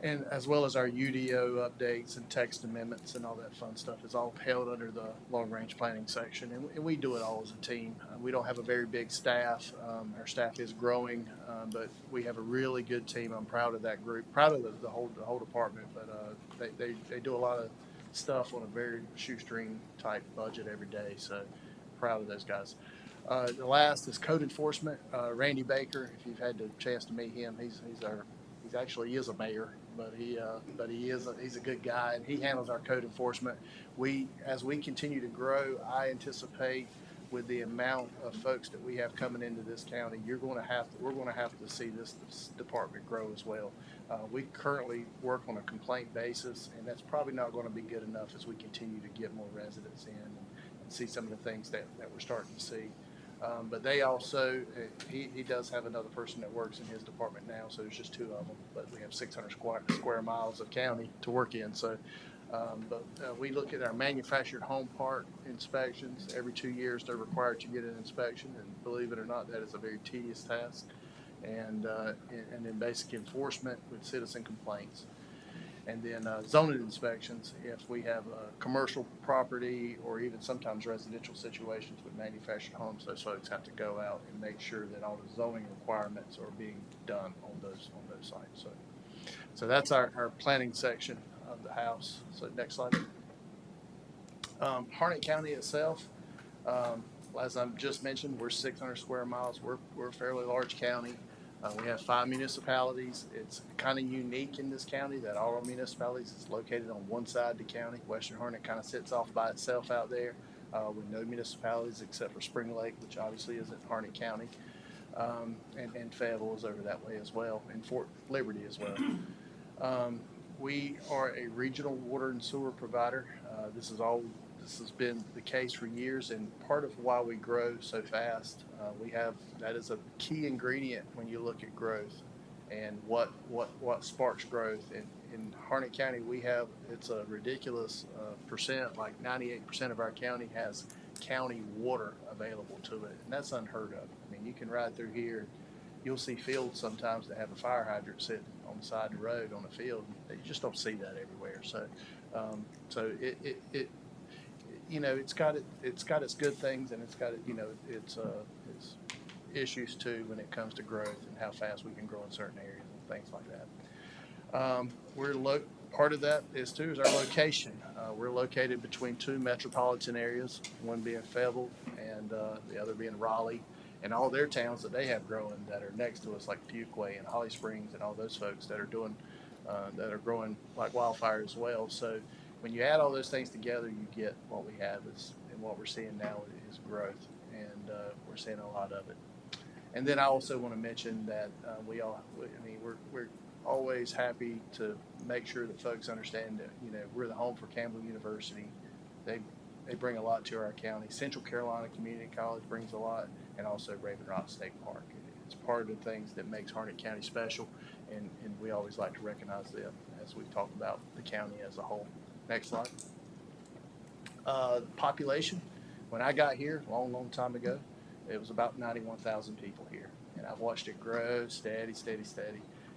[SPEAKER 4] and as well as our UDO updates and text amendments and all that fun stuff is all held under the long range planning section, and we do it all as a team. We don't have a very big staff. Our staff is growing, but we have a really good team. I'm proud of that group, proud of the whole department, but they do a lot of stuff on a very shoestring type budget every day, so proud of those guys. The last is code enforcement. Randy Baker, if you've had the chance to meet him, he actually is a mayor, but he's a good guy, and he handles our code enforcement. As we continue to grow, I anticipate with the amount of folks that we have coming into this county, we're going to have to see this department grow as well. We currently work on a complaint basis, and that's probably not going to be good enough as we continue to get more residents in and see some of the things that we're starting to see. But they also, he does have another person that works in his department now, so there's just two of them, but we have 600 square miles of county to work in. So, we look at our manufactured home park inspections. Every 2 years, they're required to get an inspection, and believe it or not, that is a very tedious task. And then basic enforcement with citizen complaints. And then zoning inspections, if we have a commercial property or even sometimes residential situations with manufactured homes, those folks have to go out and make sure that all the zoning requirements are being done on those sites. So that's our planning section of the house. So next slide. Harnett County itself, as I just mentioned, we're 600 square miles. We're a fairly large county. We have 5 municipalities. It's kind of unique in this county that all our municipalities is located on one side of the county. Western Harnett kind of sits off by itself out there with no municipalities except for Spring Lake, which obviously isn't Harnett County. And Fayetteville is over that way as well, and Fort Liberty as well. We are a regional water and sewer provider. This has been the case for years, and part of why we grow so fast, that is a key ingredient when you look at growth and what sparks growth. In Harnett County, it's a ridiculous percent, like 98% of our county has county water available to it, and that's unheard of. I mean, you can ride through here, you'll see fields sometimes that have a fire hydrant sitting on the side of the road on the field. You just don't see that everywhere. So it's got its good things, and it's got its issues too when it comes to growth and how fast we can grow in certain areas and things like that. Part of that is our location. We're located between two metropolitan areas, one being Fayetteville and the other being Raleigh, and all their towns that they have growing that are next to us, like Fuquay and Holly Springs and all those folks that are growing like wildfire as well. So when you add all those things together, you get what we have and what we're seeing now is growth, and we're seeing a lot of it. And then I also want to mention that we're always happy to make sure that folks understand that we're the home for Campbell University. They bring a lot to our county. Central Carolina Community College brings a lot, and also Raven Rock State Park. It's part of the things that makes Harnett County special, and we always like to recognize them as we talk about the county as a whole. Next slide. Population. When I got here a long time ago, it was about 91,000 people here, and I've watched it grow steady.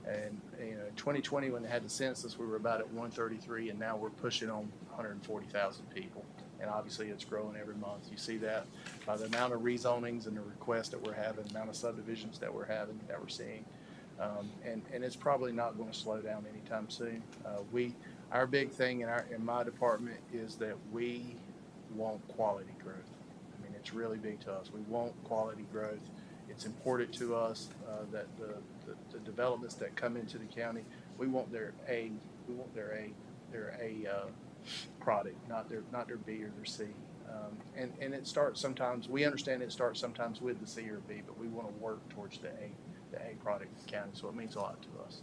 [SPEAKER 4] And in 2020, when they had the census, we were about at 133, and now we're pushing on 140,000 people. And obviously, it's growing every month. You see that by the amount of rezonings and the requests that we're having, the amount of subdivisions that we're seeing, and it's probably not going to slow down anytime soon. Our big thing in my department is that we want quality growth. I mean, it's really big to us. We want quality growth. It's important to us that the developments that come into the county, we want their A product, not their B or their C. And it starts sometimes, we understand it starts sometimes with the C or B, but we want to work towards the A product in the county, so it means a lot to us.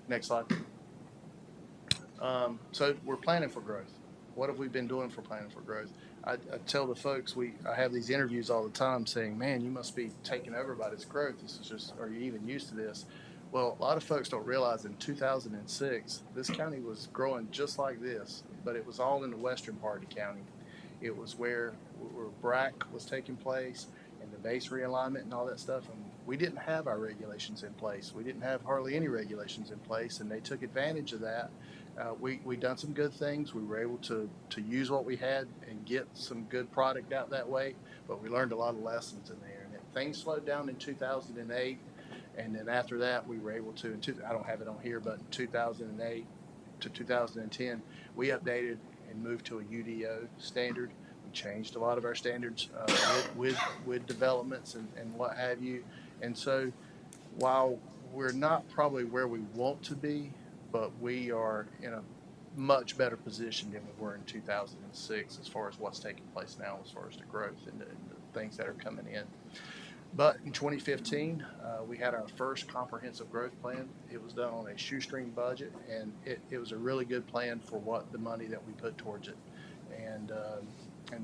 [SPEAKER 4] Next slide. So we're planning for growth. What have we been doing for planning for growth? I tell the folks, I have these interviews all the time saying, man, you must be taken over by this growth. This is just, are you even used to this? Well, a lot of folks don't realize in 2006, this county was growing just like this, but it was all in the western part of the county. It was where BRAC was taking place and the base realignment and all that stuff. And we didn't have our regulations in place. We didn't have hardly any regulations in place, and they took advantage of that. We done some good things. We were able to use what we had and get some good product out that way, but we learned a lot of lessons in there. And things slowed down in 2008, and then after that, we were able to, I don't have it on here, but in 2008 to 2010, we updated and moved to a UDO standard. We changed a lot of our standards with developments and what have you. And so while we're not probably where we want to be, but we are in a much better position than we were in 2006 as far as what's taking place now, as far as the growth and the things that are coming in. But in 2015, we had our first comprehensive growth plan. It was done on a shoestring budget, and it was a really good plan for what the money that we put towards it. And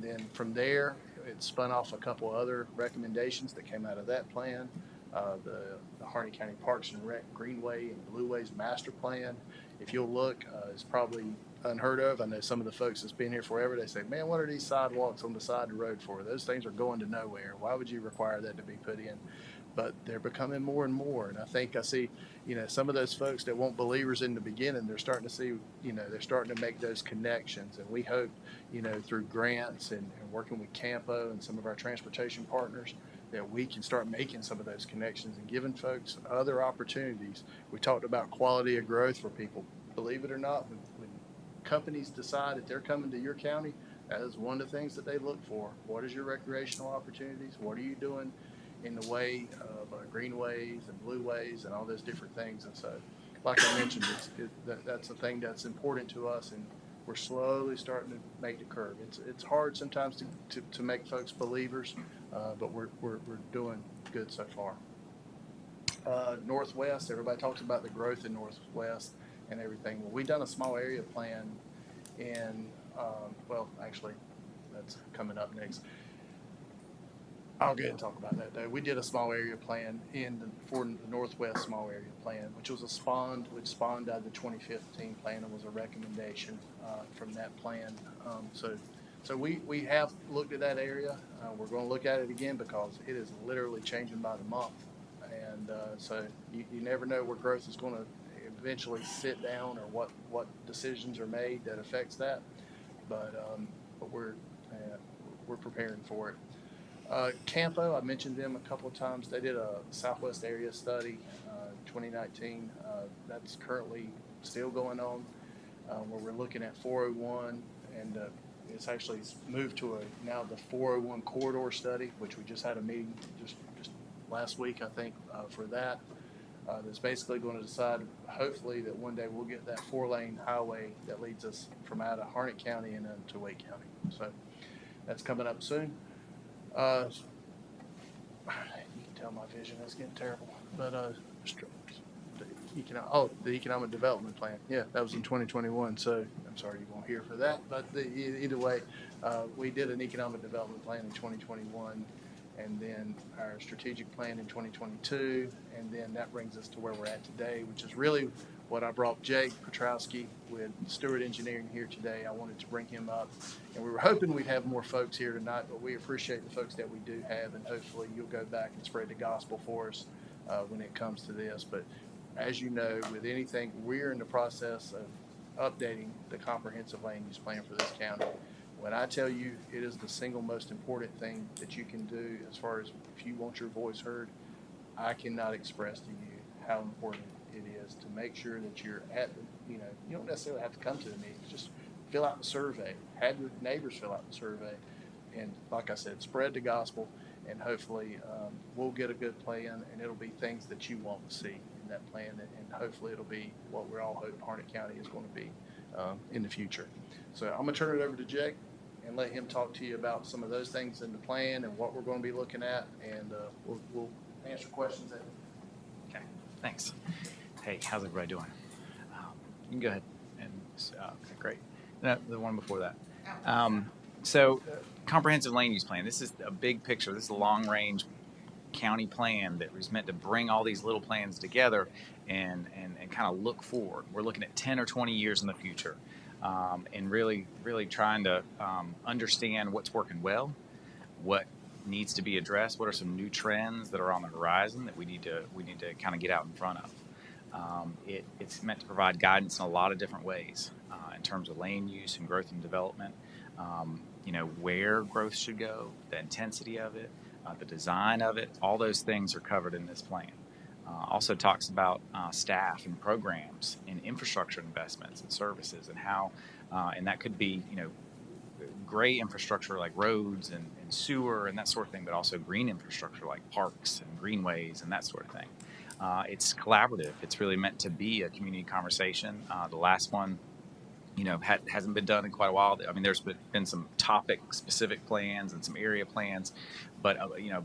[SPEAKER 4] then from there, it spun off a couple other recommendations that came out of that plan. The Harney County Parks and Rec Greenway and Blueways Master Plan. If you'll look, it's probably unheard of. I know some of the folks that's been here forever, they say, man, what are these sidewalks on the side of the road for? Those things are going to nowhere. Why would you require that to be put in? But they're becoming more and more. And I think I see, some of those folks that weren't believers in the beginning, they're starting to see, they're starting to make those connections. And we hope, through grants and working with Campo and some of our transportation partners, that we can start making some of those connections and giving folks other opportunities. We talked about quality of growth for people. Believe it or not, when companies decide that they're coming to your county, that is one of the things that they look for. What is your recreational opportunities? What are you doing in the way of greenways and blueways and all those different things? And so, like I mentioned, that's a thing that's important to us, and we're slowly starting to make the curve. It's hard sometimes to make folks believers, but we're doing good so far. Northwest, everybody talks about the growth in Northwest and everything. Well, we've done a small area plan in, actually, that's coming up next. I'll go ahead and talk about that though. We did a small area plan for the Northwest small area plan, which spawned out of the 2015 plan and was a recommendation from that plan. So we have looked at that area. We're going to look at it again because it is literally changing by the month. And so you never know where growth is going to eventually sit down or what decisions are made that affects that. But we're preparing for it. Campo, I mentioned them a couple of times. They did a Southwest area study, 2019. That's currently still going on, where we're looking at 401, and it's actually moved to now the 401 corridor study, which we just had a meeting just last week, I think, for that. That's basically going to decide, hopefully, that one day we'll get that 4-lane highway that leads us from out of Harnett County and into Wake County. So that's coming up soon. You can tell my vision is getting terrible, but the economic development plan. Yeah, that was in 2021. So I'm sorry you won't hear for that, but either way, we did an economic development plan in 2021, and then our strategic plan in 2022, and then that brings us to where we're at today, which is really what I brought Jake Petrowski with Stewart Engineering here today. I wanted to bring him up, and we were hoping we'd have more folks here tonight, but we appreciate the folks that we do have, and hopefully you'll go back and spread the gospel for us when it comes to this. But as you know, with anything, we're in the process of updating the comprehensive land use plan for this county. When I tell you it is the single most important thing that you can do as far as if you want your voice heard, I cannot express to you how important it is to make sure that you're at the, you don't necessarily have to come to the meetings, just fill out the survey, have your neighbors fill out the survey, and like I said, spread the gospel, and hopefully we'll get a good plan, and it'll be things that you want to see in that plan, and hopefully it'll be what we're all hoping Harnett County is going to be in the future. So I'm going to turn it over to Jake and let him talk to you about some of those things in the plan and what we're going to be looking at, and we'll answer questions at
[SPEAKER 5] Okay, thanks. Hey, how's everybody doing? You can go ahead and, okay, great. No, the one before that. Comprehensive land use plan. This is a big picture. This is a long-range county plan that was meant to bring all these little plans together and kind of look forward. We're looking at 10 or 20 years in the future, and really trying to understand what's working well, what needs to be addressed, what are some new trends that are on the horizon that we need to kind of get out in front of. It's meant to provide guidance in a lot of different ways in terms of land use and growth and development, where growth should go, the intensity of it, the design of it. All those things are covered in this plan. Also talks about staff and programs and infrastructure investments and services and how, and that could be, gray infrastructure like roads and sewer and that sort of thing, but also green infrastructure like parks and greenways and that sort of thing. It's collaborative. It's really meant to be a community conversation. The last one, hasn't been done in quite a while. I mean, there's been some topic-specific plans and some area plans, but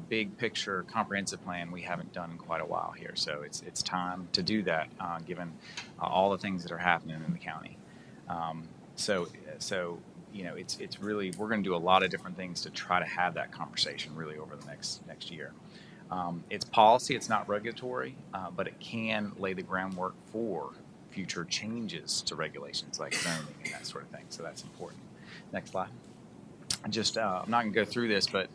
[SPEAKER 5] big picture, comprehensive plan we haven't done in quite a while here. So it's time to do that, given all the things that are happening in the county. It's really, we're going to do a lot of different things to try to have that conversation really over the next year. It's policy, it's not regulatory, but it can lay the groundwork for future changes to regulations like zoning and that sort of thing. So that's important. Next slide. I'm not going to go through this, but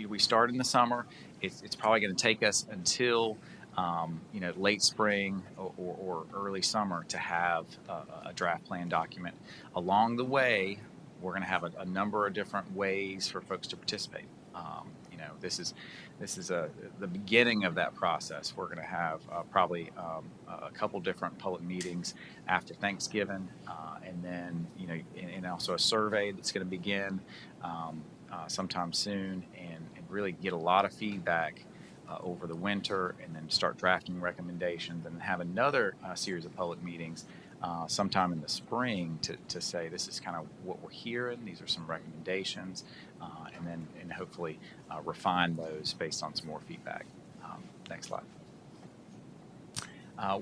[SPEAKER 5] we start in the summer. It's probably going to take us until late spring or early summer to have a draft plan document. Along the way, we're going to have a number of different ways for folks to participate. This is the beginning of that process. We're going to have probably a couple different public meetings after Thanksgiving, and then and also a survey that's going to begin sometime soon, and really get a lot of feedback over the winter, and then start drafting recommendations, and have another series of public meetings sometime in the spring to say this is kind of what we're hearing. These are some recommendations, and hopefully refine those based on some more feedback. Next slide.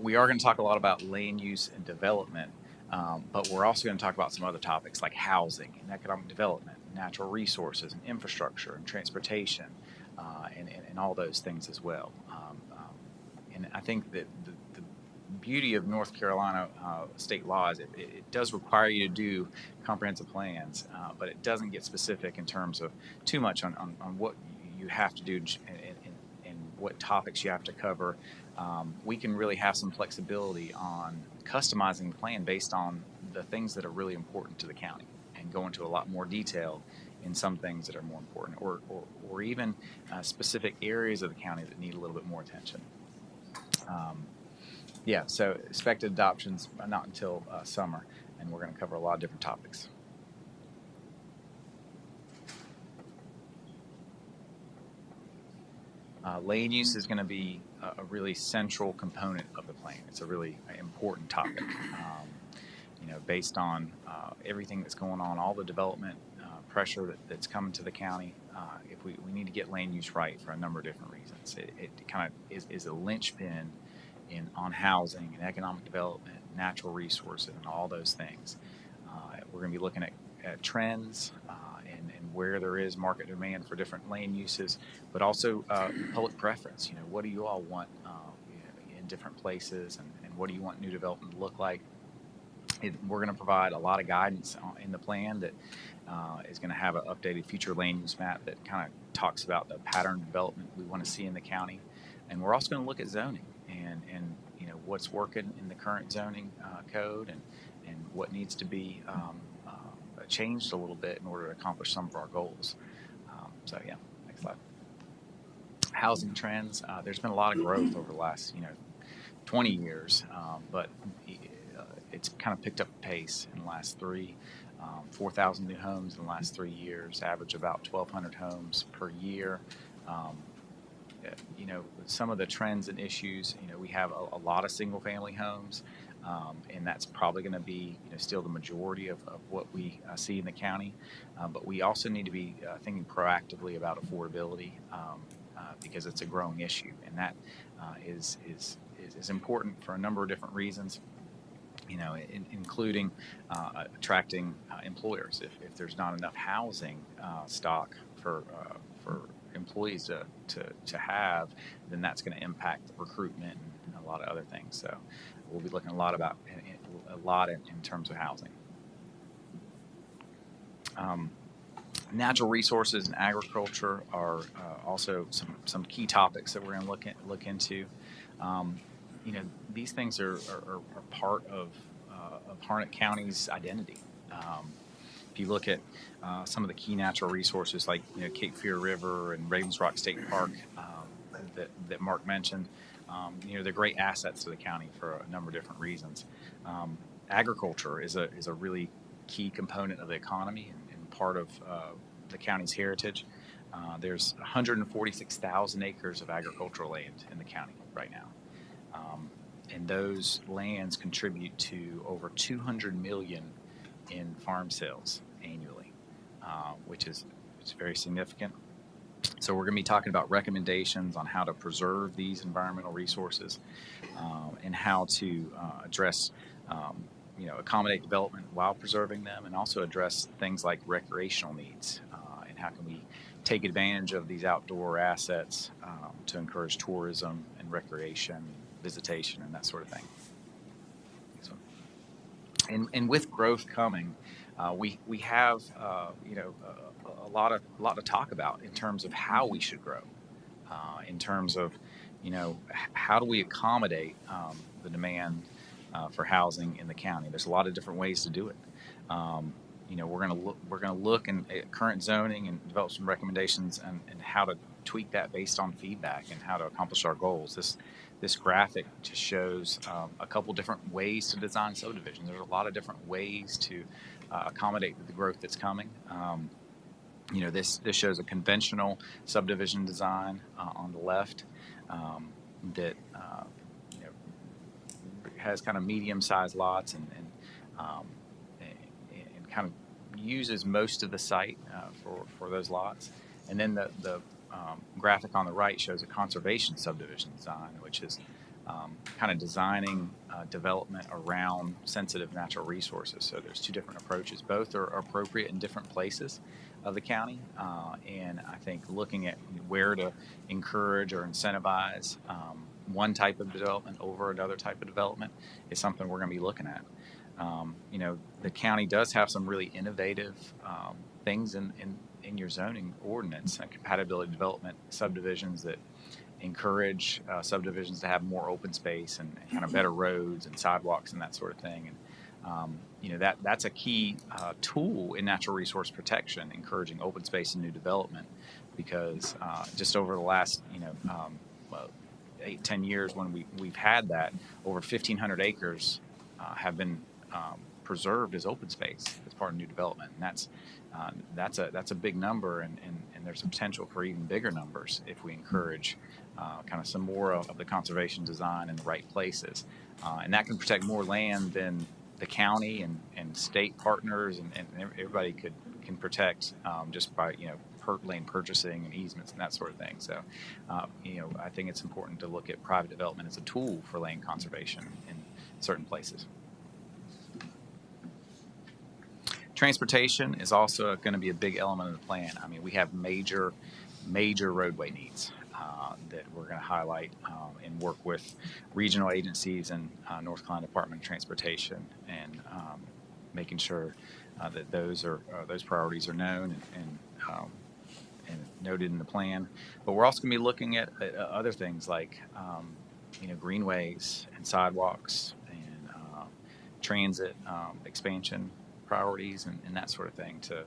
[SPEAKER 5] We are going to talk a lot about land use and development, but we're also going to talk about some other topics like housing and economic development, natural resources and infrastructure and transportation, and all those things as well. And I think that the beauty of North Carolina state law is it does require you to do comprehensive plans, but it doesn't get specific in terms of too much on what you have to do and what topics you have to cover. We can really have some flexibility on customizing the plan based on the things that are really important to the county, and go into a lot more detail in some things that are more important, or even specific areas of the county that need a little bit more attention. So expected adoptions are not until summer, and we're going to cover a lot of different topics. Land use is going to be a really central component of the plan. It's a really important topic, based on everything that's going on, all the development pressure that's coming to the county. If we need to get land use right for a number of different reasons. It kind of is a linchpin on housing and economic development, natural resources, and all those things. We're going to be looking at trends and where there is market demand for different land uses, but also public preference. What do you all want in different places, and what do you want new development to look like? We're going to provide a lot of guidance in the plan that is going to have an updated future land use map that kind of talks about the pattern development we want to see in the county. And we're also going to look at zoning and what's working in the current zoning code and what needs to be changed a little bit in order to accomplish some of our goals. Next slide. Housing trends. There's been a lot of growth over the last 20 years, but it's kind of picked up pace in the last 3. 4,000 new homes in the last 3 years, average about 1,200 homes per year. Um, some of the trends and issues, we have a lot of single family homes, and that's probably going to be, still the majority of what we see in the county. But we also need to be thinking proactively about affordability because it's a growing issue, and that is important for a number of different reasons. Including attracting employers. If there's not enough housing stock for employees to have, then that's going to impact recruitment and a lot of other things. So we'll be looking a lot in terms of housing. Natural resources and agriculture are also some key topics that we're going to look into. These things are part of Harnett County's identity. If you look at some of the key natural resources like Cape Fear River and Ravens Rock State Park that Mark mentioned, they're great assets to the county for a number of different reasons. Agriculture is a really key component of the economy and part of the county's heritage. There's 146,000 acres of agricultural land in the county right now. And those lands contribute to over $200 million in farm sales annually, which is very significant. So we're going to be talking about recommendations on how to preserve these environmental resources and how to address, accommodate development while preserving them, and also address things like recreational needs and how can we take advantage of these outdoor assets to encourage tourism and recreation, visitation, and that sort of thing. So, and with growth coming, we have a lot to talk about in terms of how we should grow, in terms of how do we accommodate the demand for housing in the county. There's a lot of different ways to do it. We're going to look at current zoning and develop some recommendations and how to tweak that based on feedback and how to accomplish our goals. This graphic just shows a couple different ways to design subdivisions. There's a lot of different ways to accommodate the growth that's coming. This shows a conventional subdivision design on the left that has kind of medium-sized lots and kind of uses most of the site for those lots. And then the graphic on the right shows a conservation subdivision design, which is kind of designing development around sensitive natural resources. So there's two different approaches. Both are appropriate in different places of the county, and I think looking at where to encourage or incentivize one type of development over another type of development is something we're going to be looking at. The county does have some really innovative things in your zoning ordinance, compatibility development subdivisions that encourage subdivisions to have more open space and kind of better roads and sidewalks and that sort of thing. And that's a key tool in natural resource protection, encouraging open space and new development, because just over the last 8-10 years when we've had that, over 1,500 acres have been preserved as open space as part of new development, and that's a big number, and there's a potential for even bigger numbers if we encourage kind of some more of the conservation design in the right places, and that can protect more land than the county and state partners and everybody can protect just by land purchasing and easements and that sort of thing. So I think it's important to look at private development as a tool for land conservation in certain places. Transportation is also going to be a big element of the plan. I mean, we have major roadway needs that we're going to highlight and work with regional agencies and North Carolina Department of Transportation, and making sure that those priorities are known and noted in the plan. But we're also going to be looking at other things like greenways and sidewalks and transit expansion priorities and that sort of thing to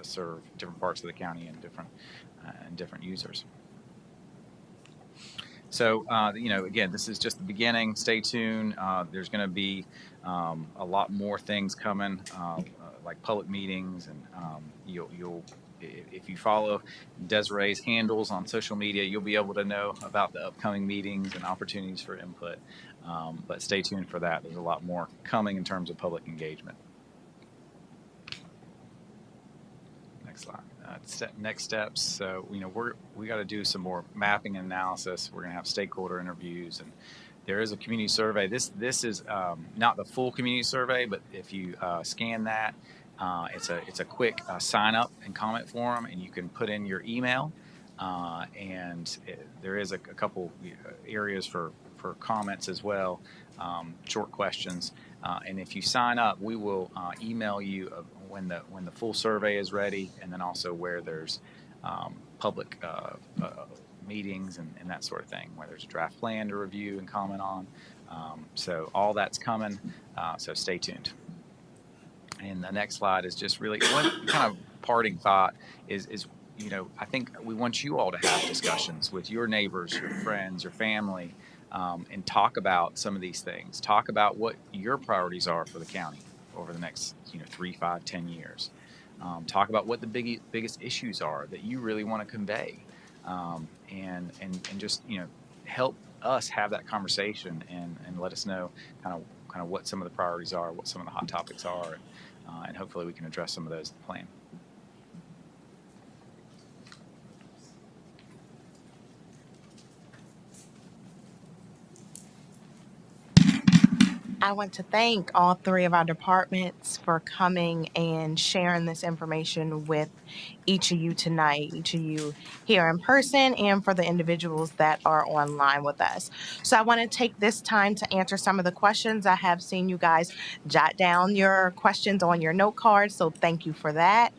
[SPEAKER 5] serve different parts of the county and different users. So, again, this is just the beginning. Stay tuned. There's going to be a lot more things coming, like public meetings, and if you follow Desiree's handles on social media, you'll be able to know about the upcoming meetings and opportunities for input. But stay tuned for that. There's a lot more coming in terms of public engagement. Next slide. Next steps. So, we got to do some more mapping and analysis. We're going to have stakeholder interviews, and there is a community survey. This is not the full community survey, but if you scan that, it's a quick sign up and comment form, and you can put in your email. There is a couple areas for comments as well, short questions. And if you sign up, we will email you when the full survey is ready, and then also where there's public meetings and that sort of thing, where there's a draft plan to review and comment on. So all that's coming. So stay tuned. And the next slide is just really one kind of parting thought is I think we want you all to have discussions with your neighbors, your friends, your family, and talk about some of these things. Talk about what your priorities are for the county over the next 3, 5, 10 years. Talk about what the biggest issues are that you really want to convey, and just help us have that conversation and let us know kind of what some of the priorities are, what some of the hot topics are, and hopefully we can address some of those in the plan.
[SPEAKER 1] I want to thank all 3 of our departments for coming and sharing this information with each of you tonight, each of you here in person, and for the individuals that are online with us. So I want to take this time to answer some of the questions. I have seen you guys jot down your questions on your note card, so thank you for that.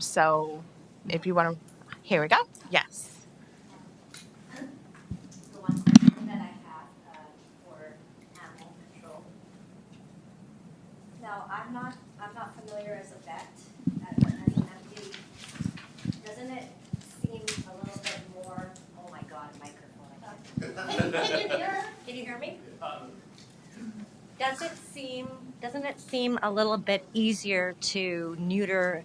[SPEAKER 1] So if you want to, here we go. Yes.
[SPEAKER 6] The one question that I have for animal control. Now, I'm not familiar as a vet, as an MD. Doesn't it seem a little bit more? Oh my God, a microphone! Can you hear me? Doesn't it seem a little bit easier to neuter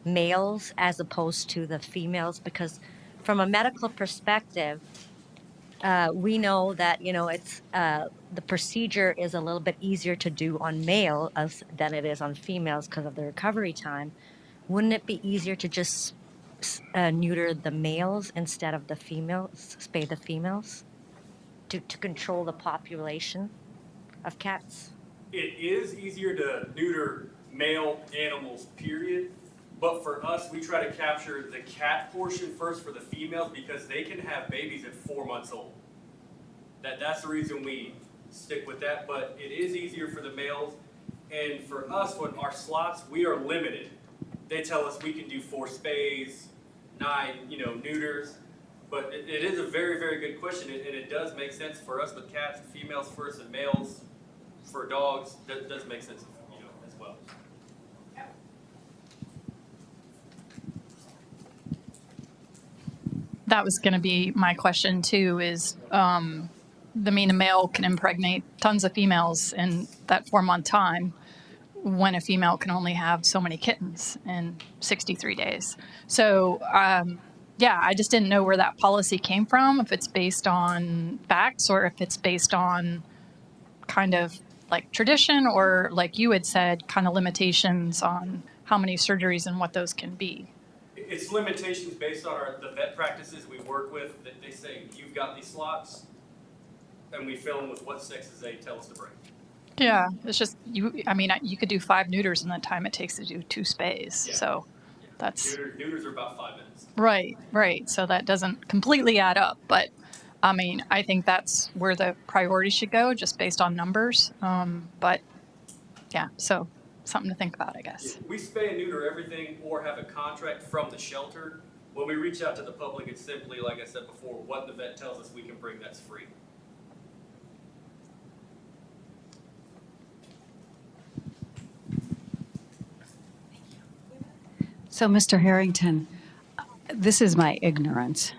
[SPEAKER 6] males as opposed to the females? Because from a medical perspective, we know that it's the procedure is a little bit easier to do on male than it is on females because of the recovery time. Wouldn't it be easier to just neuter the males instead of the females, spay the females, to control the population of cats?
[SPEAKER 2] It is easier to neuter male animals, period. But for us, we try to capture the cat portion first for the females because they can have babies at 4 months old. That's the reason we stick with that. But it is easier for the males. And for us, when our slots, we are limited. They tell us we can do 4 spays, 9, neuters. But it is a very, very good question, and it does make sense for us with cats, females first and males for dogs. That does make sense, as well.
[SPEAKER 7] That was going to be my question too, is the male can impregnate tons of females in that 4-month time when a female can only have so many kittens in 63 days. So, I just didn't know where that policy came from, if it's based on facts or if it's based on kind of like tradition or, like you had said, kind of limitations on how many surgeries and what those can be.
[SPEAKER 2] It's limitations based on the vet practices we work with. That they say, you've got these slots, and we fill them with what sexes they tell us to bring.
[SPEAKER 7] Yeah, it's just, you could do 5 neuters in the time it takes to do 2 spays. Yeah. So that's...
[SPEAKER 2] Neuters are about 5 minutes.
[SPEAKER 7] Right. So that doesn't completely add up. But, I think that's where the priority should go, just based on numbers. So something to think about, I guess.
[SPEAKER 2] Yeah, we spay and neuter everything or have a contract from the shelter. When we reach out to the public, it's simply, like I said before, what the vet tells us we can bring, that's free.
[SPEAKER 8] So, Mr. Harrington, this is my ignorance,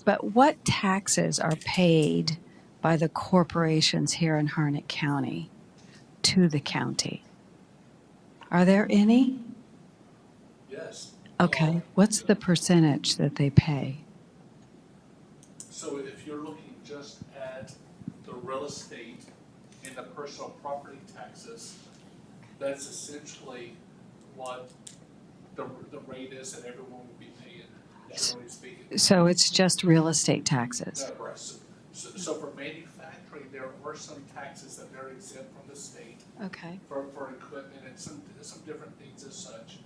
[SPEAKER 8] but what taxes are paid by the corporations here in Harnett County to the county? Are there any?
[SPEAKER 3] Yes.
[SPEAKER 8] Okay. What's the percentage that they pay?
[SPEAKER 3] So if you're looking just at the real estate and the personal property taxes, that's essentially what the rate is that everyone will be paying, generally speaking.
[SPEAKER 8] So it's just real estate taxes.
[SPEAKER 3] Right. So for manufacturing, there are some taxes that they're exempt from the state
[SPEAKER 8] Okay.
[SPEAKER 3] for equipment and some different things as such.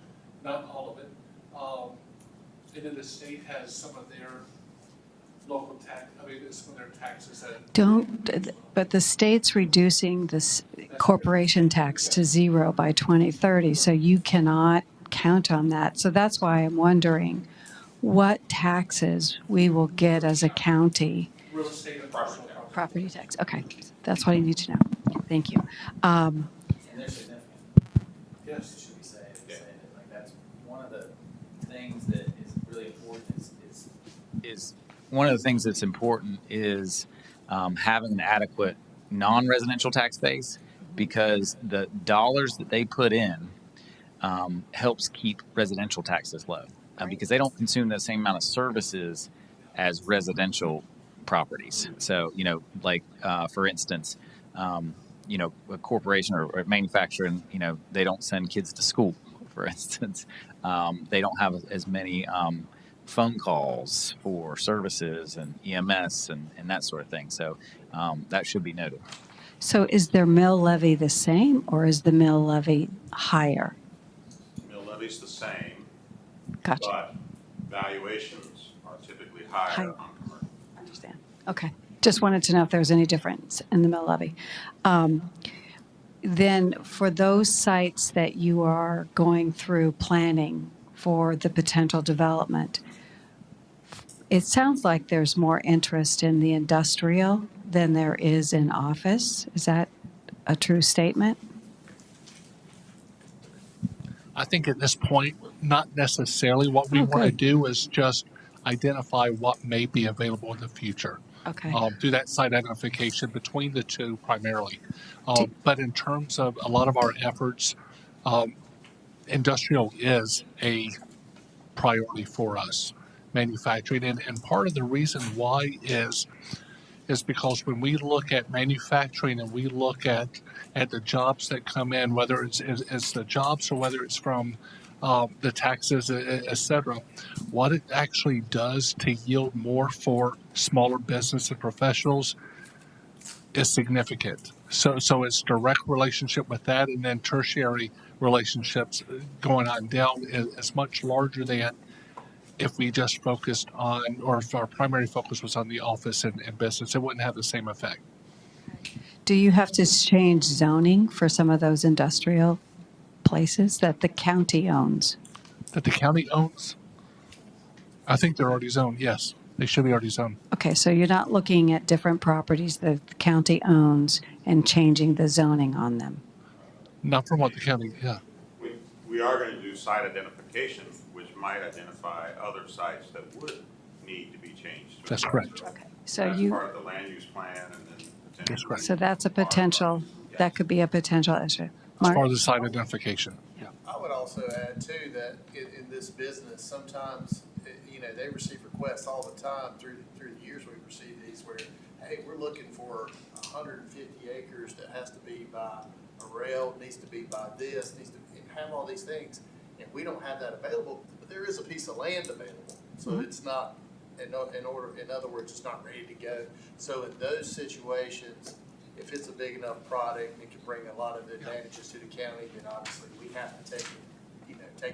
[SPEAKER 3] Not all of it. And then the state has some of their local tax, some of their taxes that.
[SPEAKER 8] But the state's reducing this corporation tax to zero by 2030, so you cannot count on that. So that's why I'm wondering what taxes we will get as a county.
[SPEAKER 3] Real estate and personal
[SPEAKER 8] Property tax. Okay, that's what I need to know. Thank you.
[SPEAKER 5] And they're significant.
[SPEAKER 3] Yes.
[SPEAKER 5] Should we say that, like, that's one of the things that is really important is one of the things that's important is having an adequate non-residential tax base, because the dollars that they put in helps keep residential taxes low, because they don't consume the same amount of services as residential properties. So, like, for instance, a corporation or manufacturing, they don't send kids to school, for instance. They don't have as many phone calls for services and EMS and that sort of thing. So that should be noted.
[SPEAKER 8] So is their mill levy the same, or is the mill levy higher?
[SPEAKER 9] Mill levy's the same,
[SPEAKER 8] Gotcha.
[SPEAKER 9] but valuations are typically higher
[SPEAKER 8] Higher.
[SPEAKER 9] on commercial.
[SPEAKER 8] Understand. Okay. Just wanted to know if there was any difference in the mill levy. Then for those sites that you are going through planning for the potential development, it sounds like there's more interest in the industrial than there is in office. Is that a true statement?
[SPEAKER 3] I think at this point, not necessarily. What we want to
[SPEAKER 8] good.
[SPEAKER 3] do is just identify what may be available in the future.
[SPEAKER 8] Okay.
[SPEAKER 3] Do that site identification between the two primarily. But in terms of a lot of our efforts, industrial is a priority for us, manufacturing. And part of the reason why is because when we look at manufacturing and we look at the jobs that come in, whether it's the jobs or whether it's from the taxes, et cetera, what it actually does to yield more for smaller business and professionals is significant. So it's direct relationship with that, and then tertiary relationships going on down is much larger than if we just focused on, or if our primary focus was on the office and business. It wouldn't have the same effect.
[SPEAKER 8] Do you have to change zoning for some of those industrial places that the county owns?
[SPEAKER 3] That the county owns? I think they're already zoned, yes. They should be already zoned.
[SPEAKER 8] Okay, so you're not looking at different properties that the county owns and changing the zoning on them?
[SPEAKER 3] Not from what the county, yeah.
[SPEAKER 9] We are going to do site identification, which might identify other sites that would need to be changed.
[SPEAKER 3] That's correct.
[SPEAKER 8] Okay. So
[SPEAKER 9] That's
[SPEAKER 8] you,
[SPEAKER 9] part of the land use plan and then potentially.
[SPEAKER 3] That's correct.
[SPEAKER 8] so that's a potential, that could be a potential issue.
[SPEAKER 3] As
[SPEAKER 8] Mark?
[SPEAKER 3] far as the site identification, yeah.
[SPEAKER 4] I would also add too that in this business, sometimes, they receive requests all the time through the years we've received these where, hey, we're looking for 150 acres that has to be by a rail, needs to be by this, needs to have all these things. And we don't have that available, but there is a piece of land available. So it's not, in other words, it's not ready to go. So in those situations, if it's a big enough product, it can bring a lot of advantages to the county, then obviously we have to take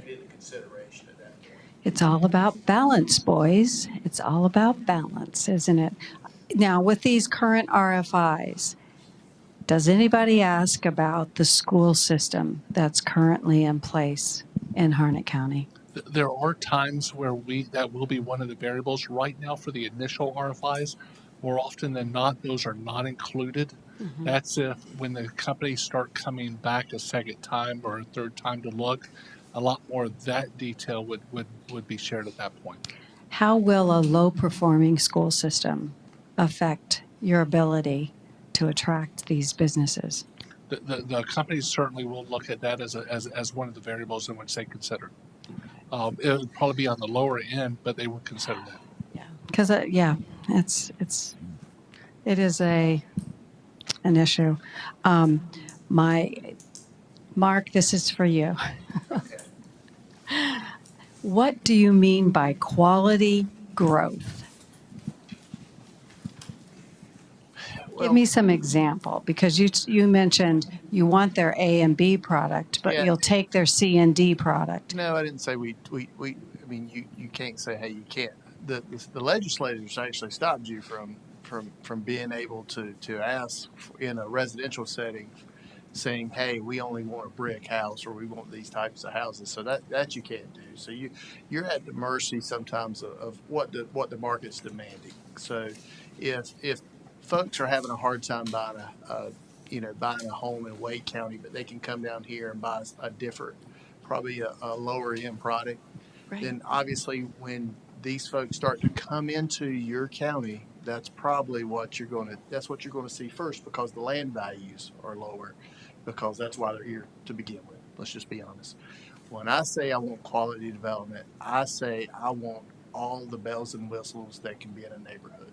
[SPEAKER 4] it into consideration at that point.
[SPEAKER 8] It's all about balance, boys. It's all about balance, isn't it? Now, with these current RFIs, does anybody ask about the school system that's currently in place in Harnett County?
[SPEAKER 3] There are times where that will be one of the variables. Right now for the initial RFIs, more often than not, those are not included.
[SPEAKER 8] Mm-hmm.
[SPEAKER 3] That's if when the companies start coming back a second time or a third time to look, a lot more of that detail would be shared at that point.
[SPEAKER 8] How will a low-performing school system affect your ability to attract these businesses?
[SPEAKER 3] The companies certainly will look at that as one of the variables in which they consider. It would probably be on the lower end, but they would consider that.
[SPEAKER 8] Yeah. Because, it is an issue. My Mark, this is for you. What do you mean by quality growth? Give me some example, because you mentioned you want their A and B product, but
[SPEAKER 4] Yeah.
[SPEAKER 8] you'll take their C and D product.
[SPEAKER 4] No, I didn't say we I mean, you can't say, hey, you can't. The legislators actually stopped you from being able to ask in a residential setting, saying, hey, we only want a brick house, or we want these types of houses. So that you can't do. So you're at the mercy sometimes of what the market's demanding. So if folks are having a hard time buying buying a home in Wade County, but they can come down here and buy a different, probably a lower end product, then obviously when these folks start to come into your county, that's probably what you're going to see first, because the land values are lower, because that's why they're here to begin with. Let's just be honest. When I say I want quality development, I say I want all the bells and whistles that can be in a neighborhood.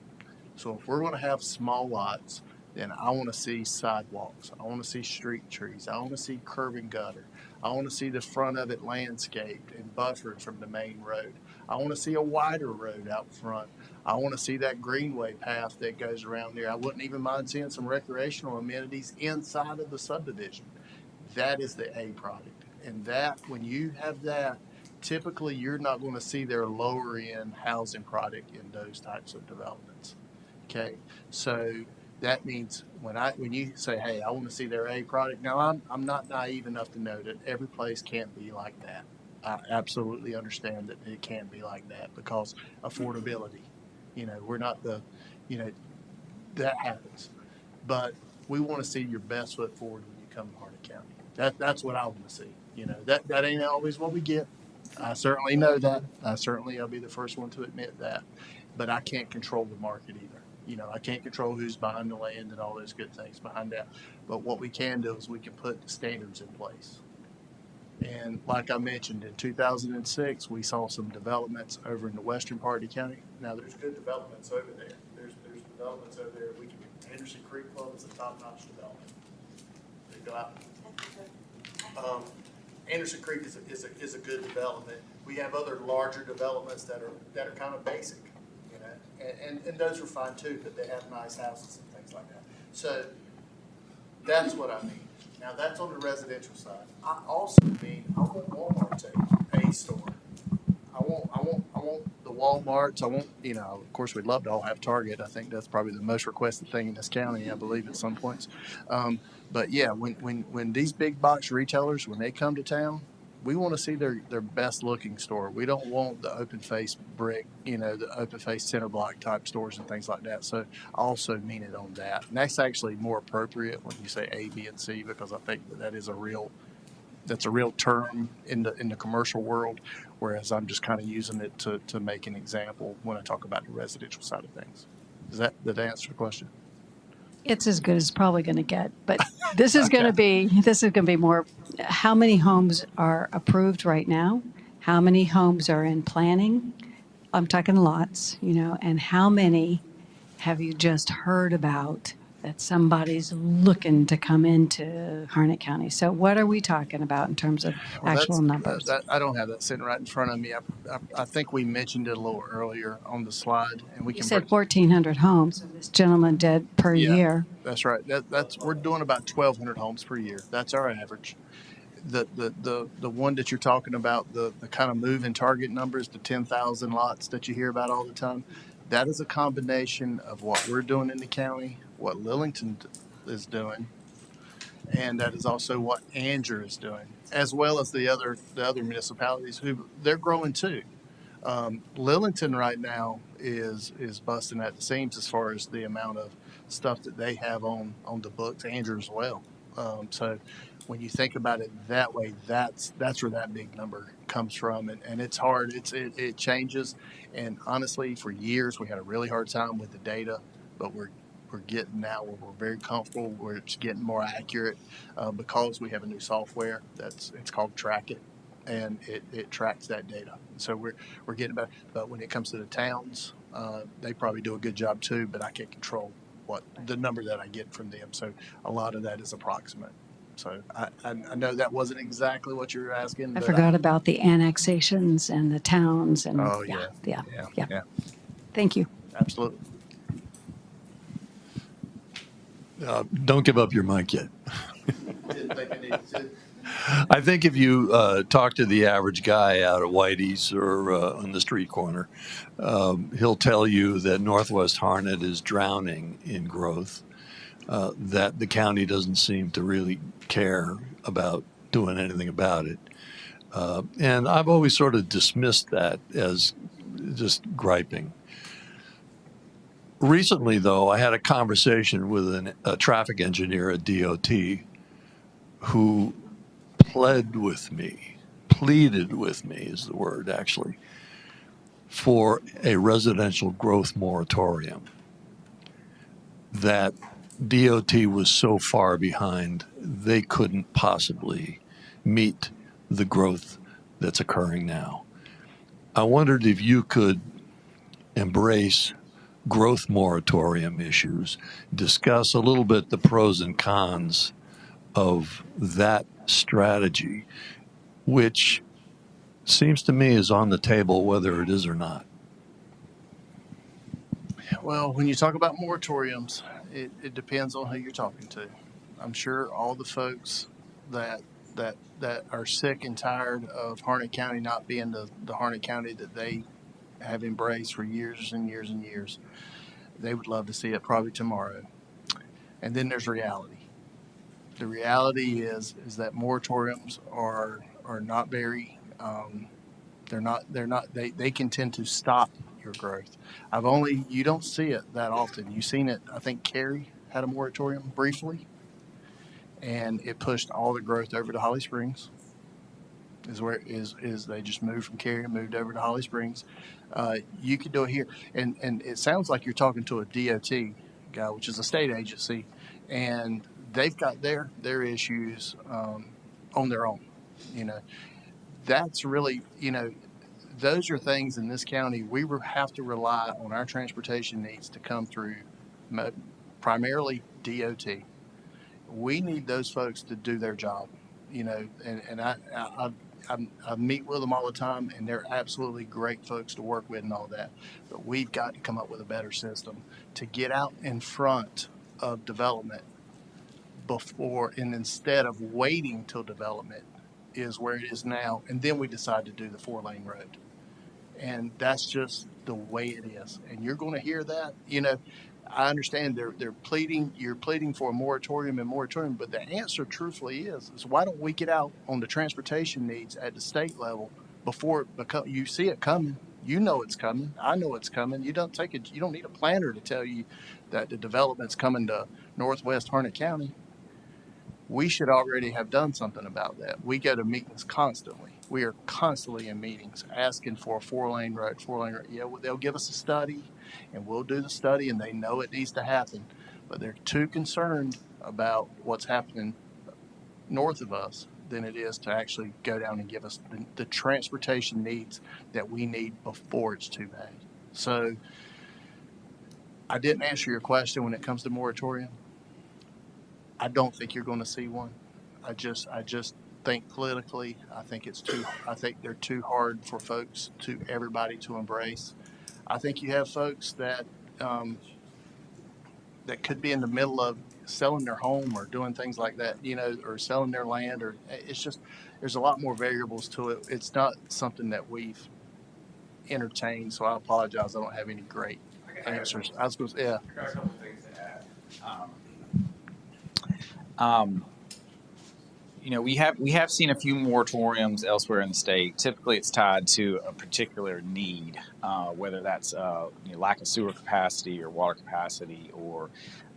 [SPEAKER 4] So if we're going to have small lots, then I want to see sidewalks. I want to see street trees. I want to see curb and gutter. I want to see the front of it landscaped and buffered from the main road. I want to see a wider road out front. I want to see that greenway path that goes around there. I wouldn't even mind seeing some recreational amenities inside of the subdivision. That is the A product. And that, when you have that, typically you're not going to see their lower end housing product in those types of developments. Okay, so that means when you say, hey, I want to see their A product. Now I'm not naive enough to know that every place can't be like that. I absolutely understand that it can be like that, because affordability, we're not that happens. But we want to see your best foot forward when you come to Harnett County. That's what I want to see. That ain't always what we get. I certainly know that. I'll be the first one to admit that. But I can't control the market either. I can't control who's buying the land and all those good things behind that. But what we can do is we can put the standards in place. And like I mentioned, in 2006, we saw some developments over in the western part of the county. Now, there's good developments over there. There's developments over there. Anderson Creek Club is a top-notch development. They go out. Anderson Creek is a good development. We have other larger developments that are kind of basic, and those are fine too, but they have nice houses and things like that. So that's what I mean. Now that's on the residential side. I also mean I want Walmart to a store. I want the Walmarts. I want, of course we'd love to all have Target. I think that's probably the most requested thing in this county, I believe, at some points. But yeah, when these big box retailers, when they come to town, we want to see their best looking store. We don't want the open face brick, the open face center block type stores and things like that. So I also mean it on that. And that's actually more appropriate when you say A, B, and C, because I think that's a real term in the commercial world, whereas I'm just kind of using it to make an example when I talk about the residential side of things. Did that answer the question?
[SPEAKER 8] It's as good as it's probably going to get, but this is going to be more. How many homes are approved right now? How many homes are in planning? I'm talking lots, and how many have you just heard about that somebody's looking to come into Harnett County? So what are we talking about in terms of actual numbers?
[SPEAKER 4] I don't have that sitting right in front of me. I think we mentioned it a little earlier on the slide, and we
[SPEAKER 8] You
[SPEAKER 4] can.
[SPEAKER 8] said 1,400 homes. This gentleman did per year.
[SPEAKER 4] That's right. We're doing about 1,200 homes per year. That's our average. The one that you're talking about, the kind of moving target numbers, the 10,000 lots that you hear about all the time, that is a combination of what we're doing in the county, what Lillington is doing, and that is also what Andrew is doing, as well as the other municipalities who they're growing too. Lillington right now is busting at the seams as far as the amount of stuff that they have on the books. Andrew as well. So when you think about it that way, that's where that big number comes from, and it's hard. It changes, and honestly, for years we had a really hard time with the data, but we're getting now where we're very comfortable. Where it's getting more accurate because we have a new software it's called Track It, and it tracks that data. So we're getting better. But when it comes to the towns, they probably do a good job too, but I can't control what the number that I get from them. So a lot of that is approximate. So I know that wasn't exactly what you were asking.
[SPEAKER 8] I
[SPEAKER 4] but
[SPEAKER 8] forgot about the annexations and the towns and
[SPEAKER 4] Oh,
[SPEAKER 8] yeah,
[SPEAKER 4] yeah.
[SPEAKER 8] yeah,
[SPEAKER 4] Yeah,
[SPEAKER 8] yeah.
[SPEAKER 4] yeah,
[SPEAKER 8] Thank you.
[SPEAKER 4] absolutely.
[SPEAKER 10] Don't give up your mic yet.
[SPEAKER 4] Didn't think I needed to.
[SPEAKER 10] I think if you talk to the average guy out at Whitey's or on the street corner, he'll tell you that Northwest Harnett is drowning in growth, that the county doesn't seem to really care about doing anything about it. And I've always sort of dismissed that as just griping. Recently, though, I had a conversation with a traffic engineer at DOT who pleaded with me is the word actually, for a residential growth moratorium. That DOT was so far behind, they couldn't possibly meet the growth that's occurring now. I wondered if you could embrace growth moratorium issues, discuss a little bit the pros and cons of that strategy, which seems to me is on the table whether it is or not.
[SPEAKER 4] Well, when you talk about moratoriums, it depends on who you're talking to. I'm sure all the folks that are sick and tired of Harnett County not being the Harnett County that they have embraced for years and years and years, they would love to see it probably tomorrow. And then there's reality. The reality is that moratoriums are not very they can tend to stop your growth. You don't see it that often. You've seen it. I think Cary had a moratorium briefly, and it pushed all the growth over to Holly Springs. Is they just moved from Cary and moved over to Holly Springs. You could do it here, and it sounds like you're talking to a DOT guy, which is a state agency, and they've got their issues on their own. That's really those are things in this county we have to rely on our transportation needs to come through, primarily DOT. We need those folks to do their job, and I meet with them all the time, and they're absolutely great folks to work with and all that. But we've got to come up with a better system to get out in front of development before, and instead of waiting till development is where it is now, and then we decide to do the 4-lane road. And that's just the way it is. And you're going to hear that. I understand you're pleading for a moratorium, but the answer truthfully is why don't we get out on the transportation needs at the state level before you see it coming? You know it's coming. I know it's coming. You don't need a planner to tell you that the development's coming to Northwest Harnett County. We should already have done something about that. We go to meetings constantly. We are constantly in meetings asking for a 4-lane road. Yeah, they'll give us a study, and we'll do the study, and they know it needs to happen. But they're too concerned about what's happening north of us than it is to actually go down and give us the transportation needs that we need before it's too bad. So I didn't answer your question when it comes to moratorium. I don't think you're going to see one. I just think politically, I think they're too hard for everybody to embrace. I think you have folks that could be in the middle of selling their home or doing things like that, or selling their land, or it's just, there's a lot more variables to it. It's not something that we've entertained. So I apologize. I don't have any great answers. I was going to say, yeah.
[SPEAKER 5] I got a couple things to add. We have seen a few moratoriums elsewhere in the state. Typically, it's tied to a particular need, whether that's lack of sewer capacity or water capacity, or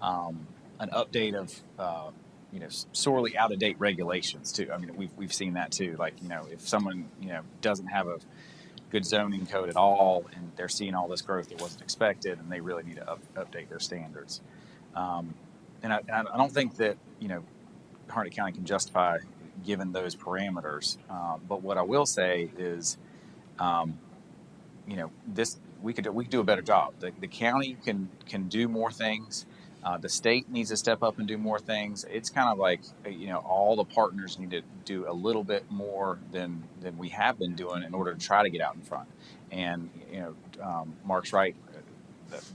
[SPEAKER 5] an update of sorely out of date regulations too. I mean, we've seen that too. Like, if someone, doesn't have a good zoning code at all, and they're seeing all this growth that wasn't expected, and they really need to update their standards. And I don't think that, Harnett County can justify given those parameters. But what I will say is, this we could do a better job. The county can do more things. The state needs to step up and do more things. It's kind of like, all the partners need to do a little bit more than we have been doing in order to try to get out in front. And, Mark's right.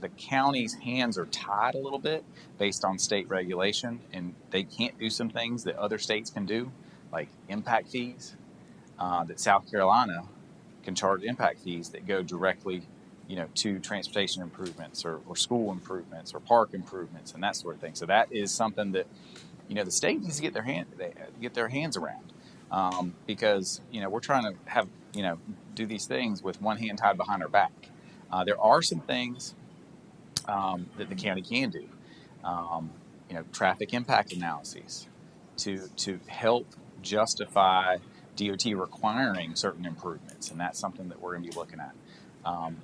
[SPEAKER 5] The county's hands are tied a little bit based on state regulation, and they can't do some things that other states can do, like impact fees, that South Carolina can charge impact fees that go directly to transportation improvements or school improvements or park improvements and that sort of thing. So that is something that, the state needs to get their hands around, because, we're trying to have, do these things with one hand tied behind our back. There are some things that the county can do, traffic impact analyses to help justify DOT requiring certain improvements. And that's something that we're going to be looking at.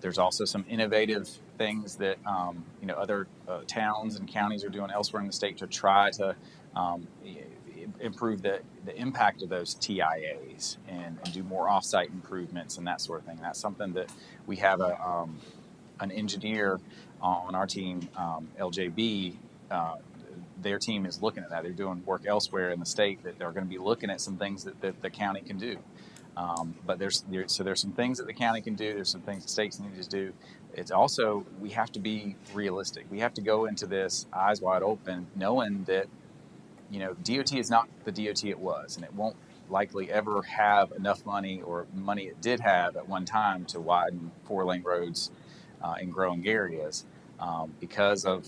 [SPEAKER 5] There's also some innovative things that other towns and counties are doing elsewhere in the state to try to improve the impact of those TIAs and do more off-site improvements and that sort of thing. That's something that we have an engineer on our team, LJB. Their team is looking at that. They're doing work elsewhere in the state that they're going to be looking at some things that the county can do. But there's some things that the county can do. There's some things the states need to do. It's also, we have to be realistic. We have to go into this eyes wide open, knowing that, DOT is not the DOT it was, and it won't likely ever have enough money or money it did have at one time to widen 4-lane roads in growing areas because of,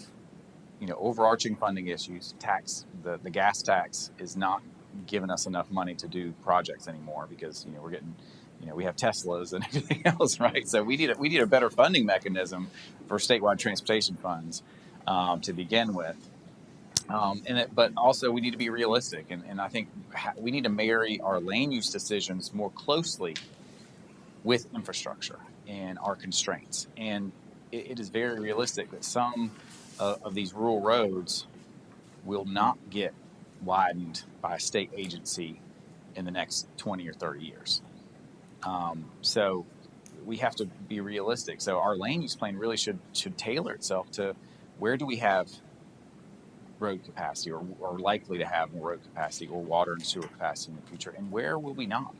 [SPEAKER 5] overarching funding issues. The gas tax is not giving us enough money to do projects anymore because we're getting, we have Teslas and everything else, right? So we need a better funding mechanism for statewide transportation funds to begin with. But also we need to be realistic, and I think we need to marry our land use decisions more closely with infrastructure and our constraints. And it is very realistic that some of these rural roads will not get widened by a state agency in the next 20 or 30 years. So we have to be realistic. So our land use plan really should tailor itself to where do we have road capacity or likely to have more road capacity or water and sewer capacity in the future, and where will we not?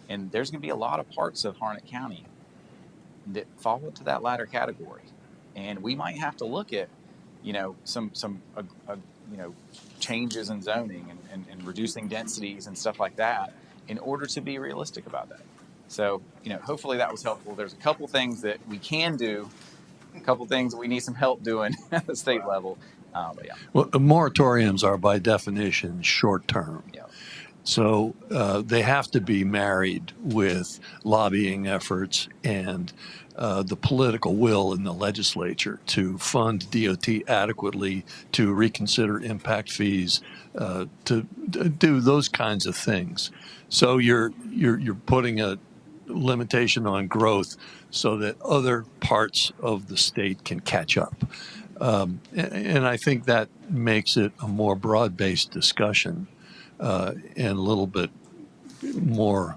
[SPEAKER 5] And there's going to be a lot of parts of Harnett County that fall into that latter category. And we might have to look at, some changes in zoning and reducing densities and stuff like that in order to be realistic about that. So, hopefully that was helpful. There's a couple things that we can do, a couple things that we need some help doing at the state level. But yeah.
[SPEAKER 10] Well, moratoriums are by definition short term.
[SPEAKER 5] Yeah.
[SPEAKER 10] So they have to be married with lobbying efforts and the political will in the legislature to fund DOT adequately, to reconsider impact fees, to do those kinds of things. So you're putting a limitation on growth so that other parts of the state can catch up. And I think that makes it a more broad-based discussion and a little bit more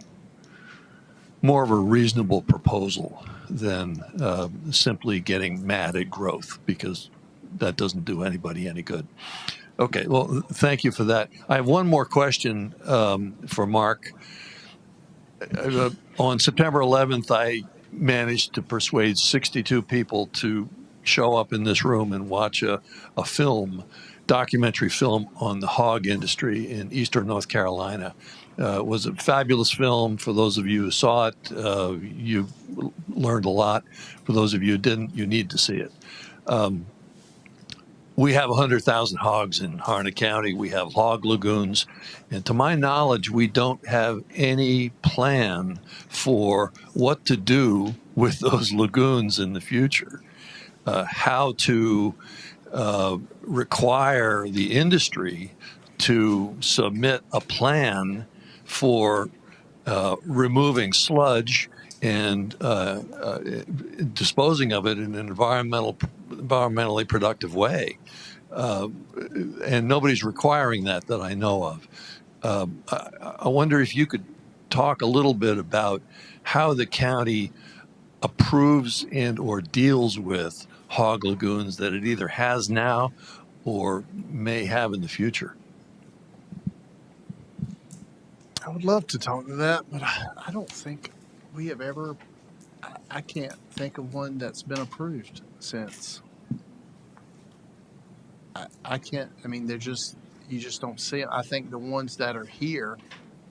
[SPEAKER 10] of a reasonable proposal than simply getting mad at growth, because that doesn't do anybody any good. Okay, well, thank you for that. I have one more question for Mark. On September 11th, I managed to persuade 62 people to show up in this room and watch a documentary film on the hog industry in eastern North Carolina. It was a fabulous film. For those of you who saw it, you learned a lot. For those of you who didn't, you need to see it. We have 100,000 hogs in Harnett County. We have hog lagoons. And to my knowledge, we don't have any plan for what to do with those lagoons in the future. How to require the industry to submit a plan for removing sludge and disposing of it in an environmentally productive way. And nobody's requiring that I know of. I wonder if you could talk a little bit about how the county approves and or deals with hog lagoons that it either has now or may have in the future.
[SPEAKER 4] I would love to talk to that, but I don't think we have ever. I can't think of one that's been approved since. I can't. I mean, they're just you just don't see it. I think the ones that are here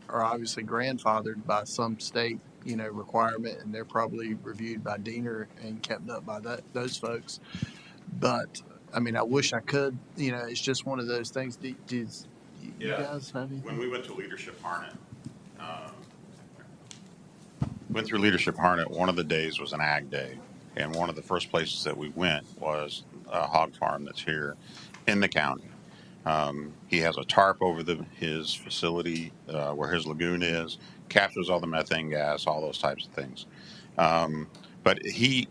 [SPEAKER 4] are obviously grandfathered by some state, requirement, and they're probably reviewed by Diener and kept up by those folks. But I mean, I wish I could. It's just one of those things. Do you
[SPEAKER 9] Yeah.
[SPEAKER 4] guys have anything?
[SPEAKER 9] When we went to Leadership Harnett, one of the days was an ag day. And one of the first places that we went was a hog farm that's here in the county. He has a tarp over his facility where his lagoon is, captures all the methane gas, all those types of things. But his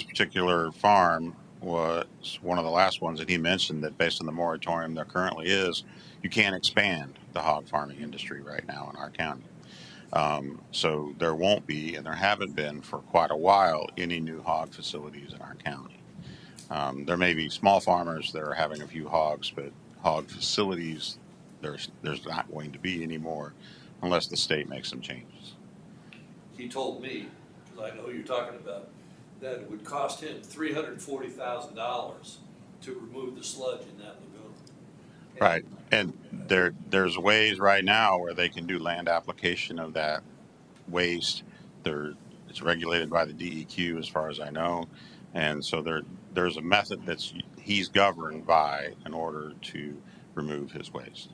[SPEAKER 9] particular farm was one of the last ones that he mentioned that based on the moratorium there currently is, you can't expand the hog farming industry right now in our county. So there won't be, and there haven't been for quite a while, any new hog facilities in our county. There may be small farmers that are having a few hogs, but hog facilities, there's not going to be anymore unless the state makes some changes.
[SPEAKER 11] He told me, because I know who you're talking about, that it would cost him $340,000 to remove the sludge in that lagoon.
[SPEAKER 9] Right, and there's ways right now where they can do land application of that waste. It's regulated by the DEQ as far as I know, and so there's a method he's governed by in order to remove his waste.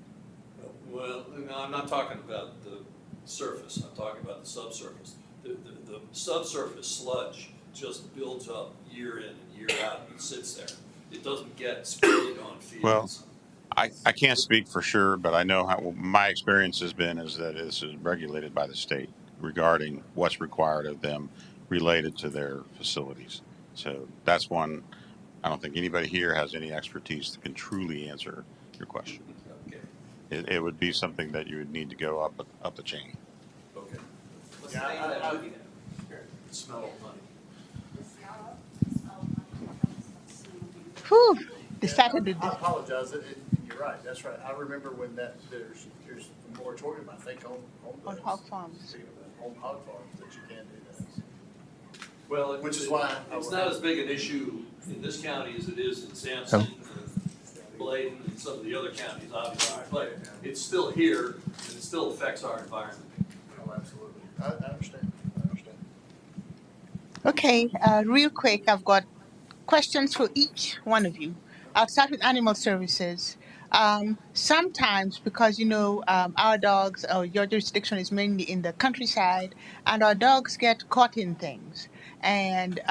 [SPEAKER 11] Well, no, I'm not talking about the surface. I'm talking about the subsurface. The subsurface sludge just builds up year in and year out. It sits there. It doesn't get sprayed on fields.
[SPEAKER 9] Well, I can't speak for sure, but I know how my experience has been is that this is regulated by the state regarding what's required of them related to their facilities. So that's one. I don't think anybody here has any expertise that can truly answer your question.
[SPEAKER 11] Okay.
[SPEAKER 9] It would be something that you would need to go up the chain.
[SPEAKER 11] Okay. What's
[SPEAKER 4] Yeah,
[SPEAKER 11] the name of that
[SPEAKER 4] I-
[SPEAKER 11] movie? Smell of Money.
[SPEAKER 12] Whew, decided
[SPEAKER 4] I
[SPEAKER 12] to.
[SPEAKER 4] apologize. You're right. That's right. I remember when there's a moratorium, I think, on
[SPEAKER 12] On
[SPEAKER 4] those.
[SPEAKER 12] hog farms.
[SPEAKER 4] On hog farms that you can do that.
[SPEAKER 11] Well,
[SPEAKER 4] Which is why
[SPEAKER 11] it's not as big an issue in this county as it is in Sampson, Bladen, and some of the other counties, obviously. But it's still here, and it still affects our environment.
[SPEAKER 4] Oh, absolutely. I understand.
[SPEAKER 12] Okay, real quick, I've got questions for each one of you. I'll start with animal services. Sometimes, because our dogs, or your jurisdiction is mainly in the countryside, and our dogs get caught in things. And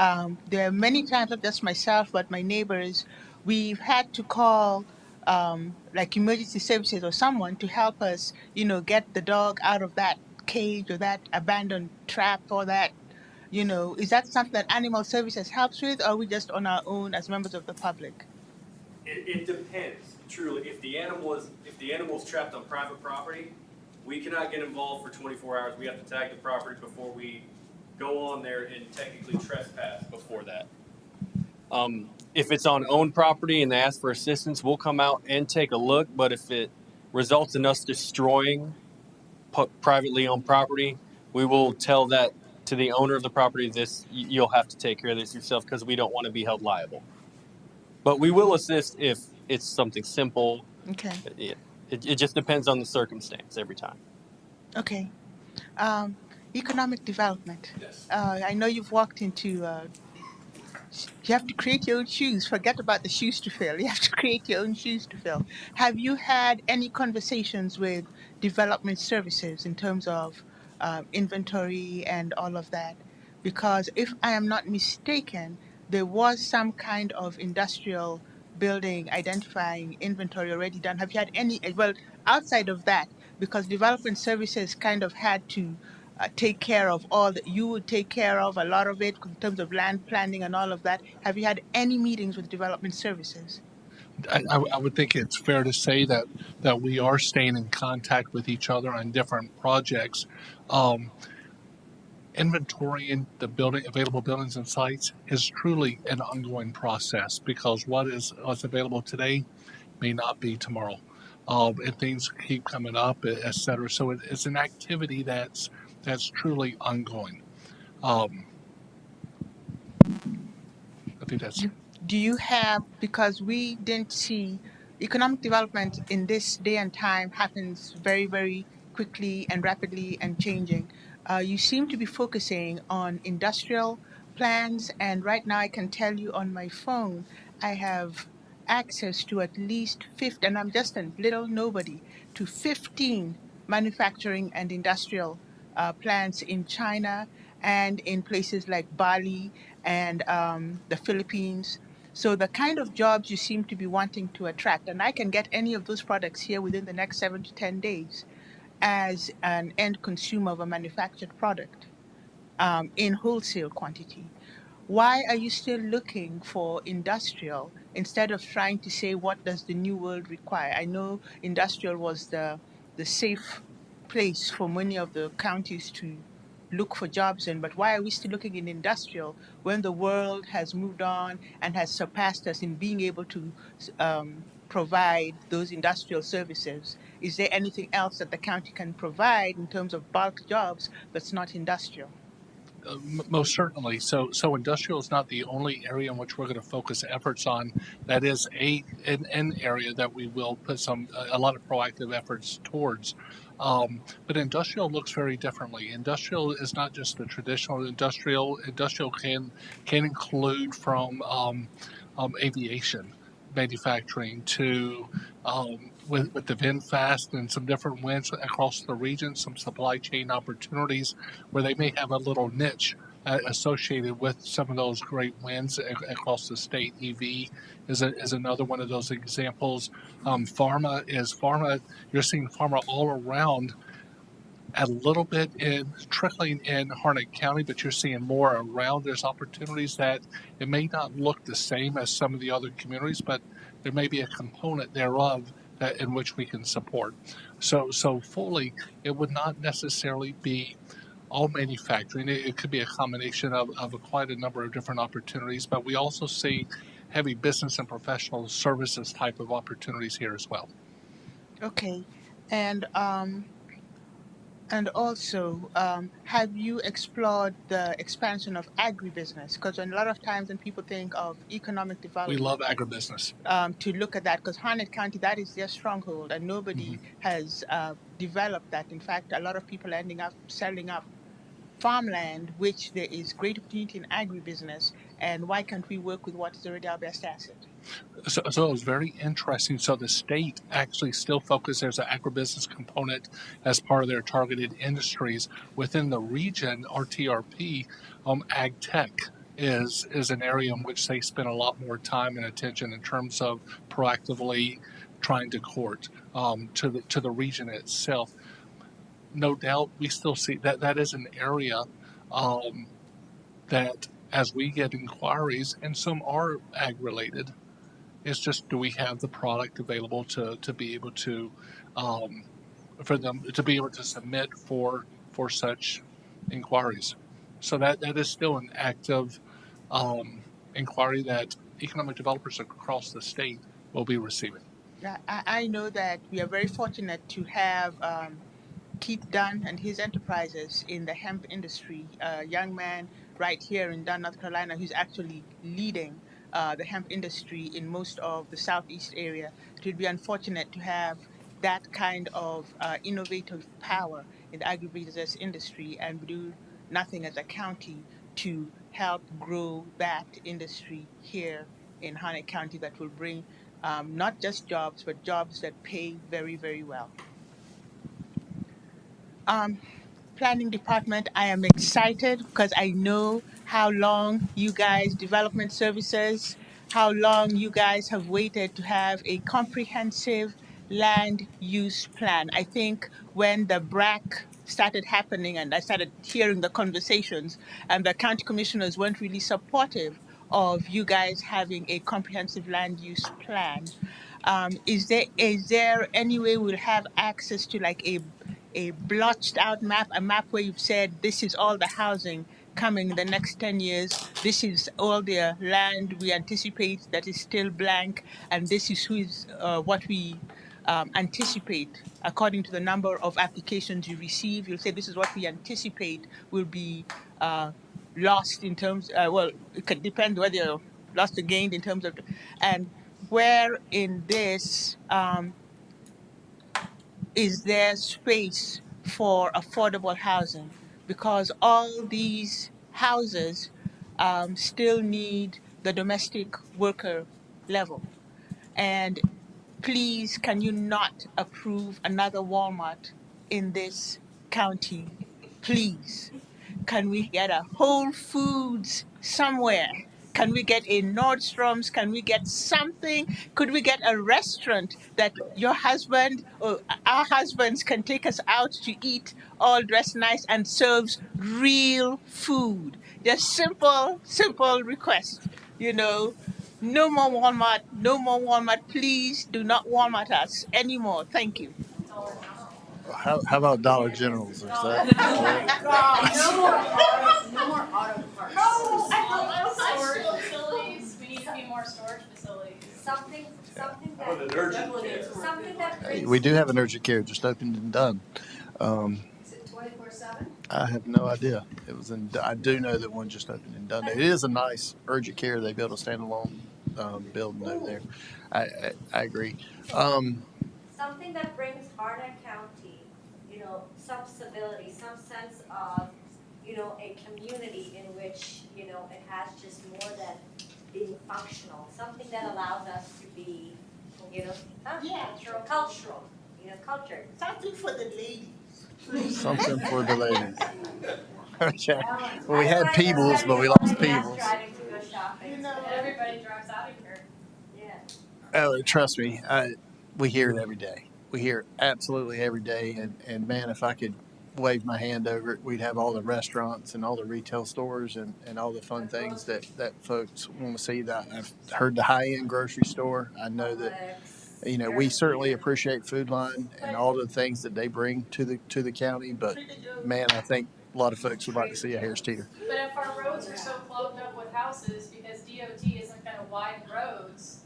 [SPEAKER 12] there are many times, not just myself, but my neighbors, we've had to call like emergency services or someone to help us, get the dog out of that cage or that abandoned trap or that. Is that something that animal services helps with, or are we just on our own as members of the public?
[SPEAKER 2] It depends, truly. If the animal is trapped on private property, we cannot get involved for 24 hours. We have to tag the property before we go on there and technically trespass before that. If it's on owned property and they ask for assistance, we'll come out and take a look. But if it results in us destroying privately owned property, we will tell that to the owner of the property, you'll have to take care of this yourself because we don't want to be held liable. But we will assist if it's something simple.
[SPEAKER 12] Okay.
[SPEAKER 2] It just depends on the circumstance every time.
[SPEAKER 12] Okay. Economic development.
[SPEAKER 11] Yes.
[SPEAKER 12] I know you've walked into, you have to create your own shoes. Forget about the shoes to fill. You have to create your own shoes to fill. Have you had any conversations with development services in terms of inventory and all of that? Because if I am not mistaken, there was some kind of industrial building, identifying, inventory already done? Have you had any, well, outside of that, because development services kind of had to take care of all that you would take care of, a lot of it in terms of land planning and all of that. Have you had any meetings with development services?
[SPEAKER 3] I would think it's fair to say that we are staying in contact with each other on different projects. Um, Inventorying the available buildings and sites is truly an ongoing process because what's available today may not be tomorrow, and things keep coming up, et cetera. So it's an activity that's truly ongoing. I think that's
[SPEAKER 12] Do you have, because we didn't see economic development in this day and time happens very, very quickly and rapidly and changing. You seem to be focusing on industrial plans, and right now I can tell you on my phone I have access to at least 50, and I'm just a little nobody, to 15 manufacturing and industrial plants in China and in places like Bali and the Philippines. So the kind of jobs you seem to be wanting to attract, and I can get any of those products here within the next 7 to 10 days as an end consumer of a manufactured product in wholesale quantity. Why are you still looking for industrial instead of trying to say what does the new world require? I know industrial was the safe place for many of the counties to look for jobs in, but why are we still looking in industrial when the world has moved on and has surpassed us in being able to provide those industrial services? Is there anything else that the county can provide in terms of bulk jobs that's not industrial?
[SPEAKER 3] most certainly. So industrial is not the only area in which we're going to focus efforts on. That is an area that we will put a lot of proactive efforts towards. But industrial looks very differently. Industrial is not just the traditional industrial. Industrial can include from aviation manufacturing to with the VinFast and some different wins across the region, some supply chain opportunities where they may have a little niche associated with some of those great wins across the state. EV is another one of those examples. Pharma. You're seeing pharma all around. A little bit trickling in Harnett County, but you're seeing more around. There's opportunities that it may not look the same as some of the other communities, but there may be a component thereof that in which we can support. So fully, it would not necessarily be all manufacturing. It could be a combination of quite a number of different opportunities, but we also see heavy business and professional services type of opportunities here as well.
[SPEAKER 12] Okay, and also, have you explored the expansion of agribusiness? Because a lot of times when people think of economic
[SPEAKER 3] We
[SPEAKER 12] development,
[SPEAKER 3] love agribusiness.
[SPEAKER 12] to look at that, because Harnett County, that is their stronghold, and nobody has developed that. In fact, a lot of people are ending up selling up farmland, which there is great opportunity in agribusiness. And why can't we work with what is already our best asset?
[SPEAKER 3] So it was very interesting. So the state actually still focuses, there's an agribusiness component as part of their targeted industries. Within the region, RTRP, ag tech is an area in which they spend a lot more time and attention in terms of proactively trying to court to the region itself. No doubt, we still see that is an area that as we get inquiries, and some are ag related, it's just, do we have the product available to be able to for them to be able to submit for such inquiries? So that is still an active inquiry that economic developers across the state will be receiving.
[SPEAKER 12] I know that we are very fortunate to have Keith Dunn and his enterprises in the hemp industry, a young man right here in Dunn, North Carolina, who's actually leading the hemp industry in most of the southeast area. It would be unfortunate to have that kind of innovative power in the agribusiness industry and do nothing as a county to help grow that industry here in Harnett County that will bring not just jobs, but jobs that pay very, very well. Planning department, I am excited because I know how long you guys, development services, how long you guys have waited to have a comprehensive land use plan. I think when the BRAC started happening and I started hearing the conversations, and the county commissioners weren't really supportive of you guys having a comprehensive land use plan. Is there any way we'll have access to like a blotched out map, a map where you've said this is all the housing coming in the next 10 years, this is all the land we anticipate that is still blank, and this is what we anticipate according to the number of applications you receive. You'll say this is what we anticipate will be lost in terms, well, it could depend whether you're lost or gained in terms of, and where in this is there space for affordable housing? Because all these houses still need the domestic worker level. And please, can you not approve another Walmart in this county? Please. Can we get a Whole Foods somewhere? Can we get a Nordstrom's? Can we get something? Could we get a restaurant that your husband or our husbands can take us out to eat, all dressed nice and serves real food? Just simple request, you know. No more Walmart, no more Walmart. Please do not Walmart us anymore. Thank you.
[SPEAKER 4] How about Dollar Generals? Is that?
[SPEAKER 7] No more auto parts. Storage facilities. We need to be more storage facilities.
[SPEAKER 6] Something
[SPEAKER 11] What an urgent care.
[SPEAKER 6] that
[SPEAKER 4] Hey, we do have an urgent care just opened and done.
[SPEAKER 6] Is it 24/7?
[SPEAKER 4] I have no idea. It was in. I do know that one just opened and done. It is a nice urgent care. They built a standalone building over there. I agree.
[SPEAKER 6] Something that brings Harnett County, some civility, some sense of, a community in which, it has just more than being functional. Something that allows us to be, cultural, cultured.
[SPEAKER 12] Something for the ladies.
[SPEAKER 4] Something for the ladies. Okay. Well, we had Peebles, but we lost Peebles.
[SPEAKER 6] Driving to go shopping.
[SPEAKER 7] Everybody drives out of here.
[SPEAKER 6] Yeah.
[SPEAKER 4] Oh, trust me, we hear it every day. We hear it absolutely every day. And man, if I could wave my hand over it, we'd have all the restaurants and all the retail stores and all the fun things that folks want to see. That I've heard the high-end grocery store. I know that, we certainly appreciate Food Line and all the things that they bring to the county. But man, I think a lot of folks would like to see a Harris Teeter.
[SPEAKER 7] But if our roads are so plugged up with houses because DOT isn't going to widen roads,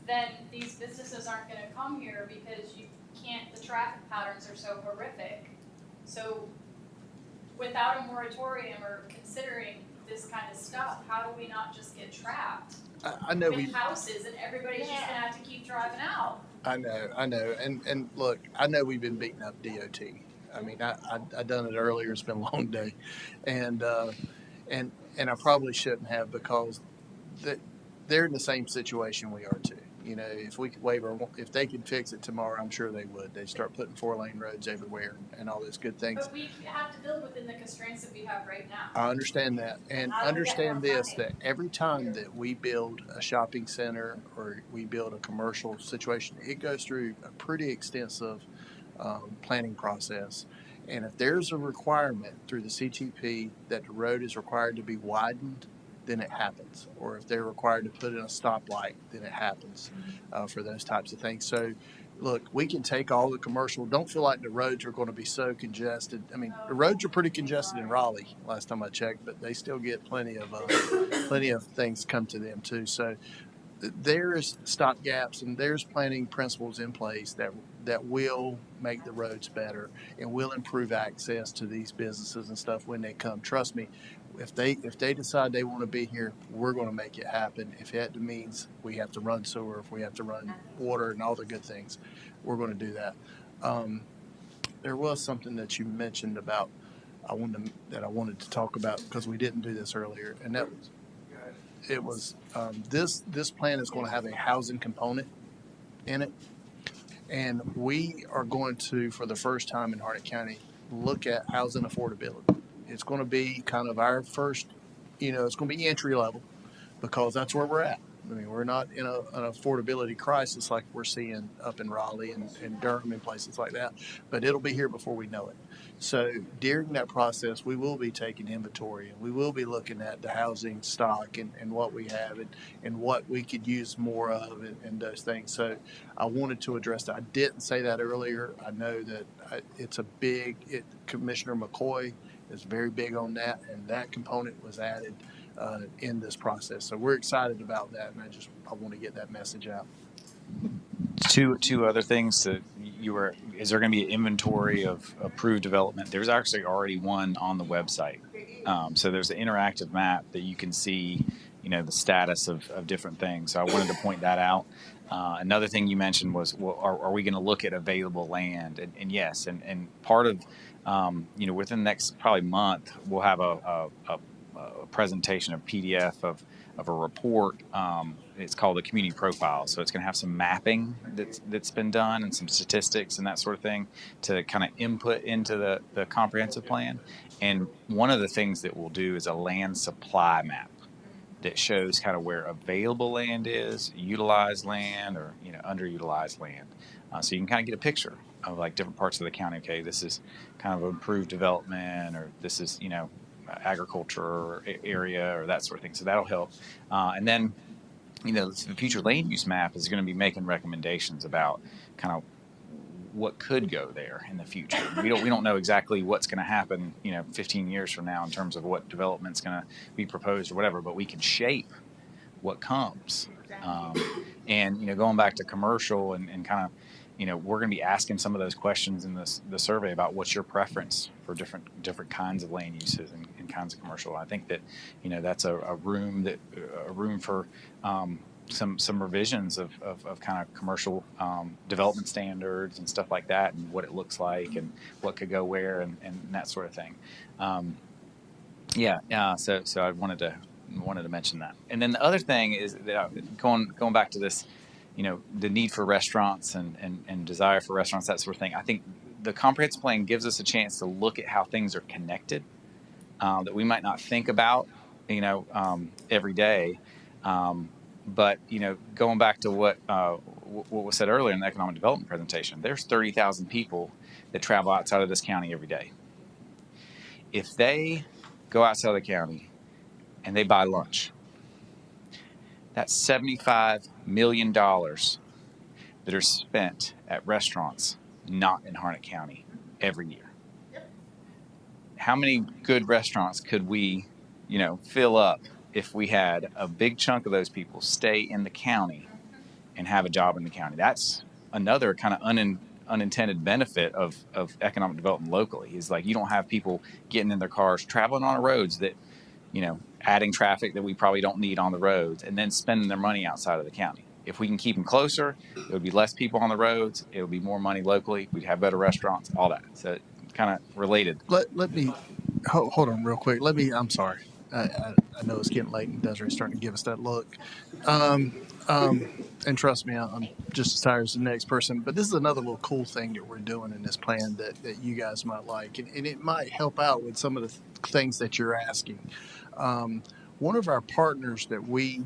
[SPEAKER 7] then these businesses aren't going to come here because the traffic patterns are so horrific. So without a moratorium or considering this kind of stuff, how do we not just get trapped
[SPEAKER 4] I know
[SPEAKER 7] with houses and everybody's just going to have to keep driving out?
[SPEAKER 4] I know. And look, I know we've been beating up DOT. I mean, I done it earlier. It's been a long day. And I probably shouldn't have, because they're in the same situation we are too. If we could if they could fix it tomorrow, I'm sure they would. They'd start putting 4-lane roads everywhere and all those good things.
[SPEAKER 7] But we have to build within the constraints that we have right now.
[SPEAKER 4] I understand that. And understand this, that every time that we build a shopping center or we build a commercial situation, it goes through a pretty extensive planning process. And if there's a requirement through the CTP that the road is required to be widened, then it happens. Or if they're required to put in a stoplight, then it happens for those types of things. So, look, we can take all the commercial. Don't feel like the roads are going to be so congested. I mean, the roads are pretty congested in Raleigh last time I checked, but they still get plenty of things come to them too. So there's stop gaps and there's planning principles in place that will make the roads better and will improve access to these businesses and stuff when they come. Trust me, if they decide they want to be here, we're going to make it happen. If it means we have to run sewer, if we have to run water and all the good things, we're going to do that. There was something that you mentioned about I wanted to talk about because we didn't do this earlier, and this plan is going to have a housing component in it, and we are going to, for the first time in Harnett County, look at housing affordability. It's going to be kind of our first, it's going to be entry level because that's where we're at. I mean, we're not in an affordability crisis like we're seeing up in Raleigh and Durham and places like that, but it'll be here before we know it. So during that process, we will be taking inventory, and we will be looking at the housing stock and what we have and what we could use more of and those things. So I wanted to address that. I didn't say that earlier. I know that it's a big, Commissioner McCoy is very big on that, and that component was added in this process. So we're excited about that, and I want to get that message out.
[SPEAKER 5] Two other things that is there going to be an inventory of approved development? There's actually already one on the website. So there's an interactive map that you can see, the status of different things. So I wanted to point that out. Another thing you mentioned was, well, are we going to look at available land? And yes, and part of, within the next probably month, we'll have a presentation, a PDF of a report. It's called the community profile. So it's going to have some mapping that's been done and some statistics and that sort of thing to kind of input into the comprehensive plan. And one of the things that we'll do is a land supply map that shows kind of where available land is, utilized land, or underutilized land. So you can kind of get a picture of like different parts of the county. Okay, this is kind of improved development, or this is agriculture area, or that sort of thing. So that'll help. And then the future land use map is going to be making recommendations about kind of what could go there in the future. We don't know exactly what's going to happen 15 years from now in terms of what development's going to be proposed or whatever, but we can shape what comes. And going back to commercial and kind of we're going to be asking some of those questions in the survey about what's your preference for different kinds of land uses and kinds of commercial. I think that that's a room for some revisions of kind of commercial development standards and stuff like that, and what it looks like and what could go where and that sort of thing. So I wanted to mention that. And then the other thing is that going back to this, the need for restaurants and desire for restaurants, that sort of thing. I think the comprehensive plan gives us a chance to look at how things are connected that we might not think about, every day. But going back to what was said earlier in the economic development presentation, there's 30,000 people that travel outside of this county every day. If they go outside of the county and they buy lunch, that's $75 million that are spent at restaurants not in Harnett County every year. How many good restaurants could we, fill up if we had a big chunk of those people stay in the county and have a job in the county? That's another kind of unintended benefit of economic development locally, is like you don't have people getting in their cars, traveling on the roads that, adding traffic that we probably don't need on the roads, and then spending their money outside of the county. If we can keep them closer, it would be less people on the roads. It would be more money locally. We'd have better restaurants, all that. So it's kind of related.
[SPEAKER 4] Let me hold on real quick. I'm sorry. I know it's getting late and Desiree's starting to give us that look. And trust me, I'm just as tired as the next person. But this is another little cool thing that we're doing in this plan that you guys might like. And it might help out with some of the things that you're asking. One of our partners that we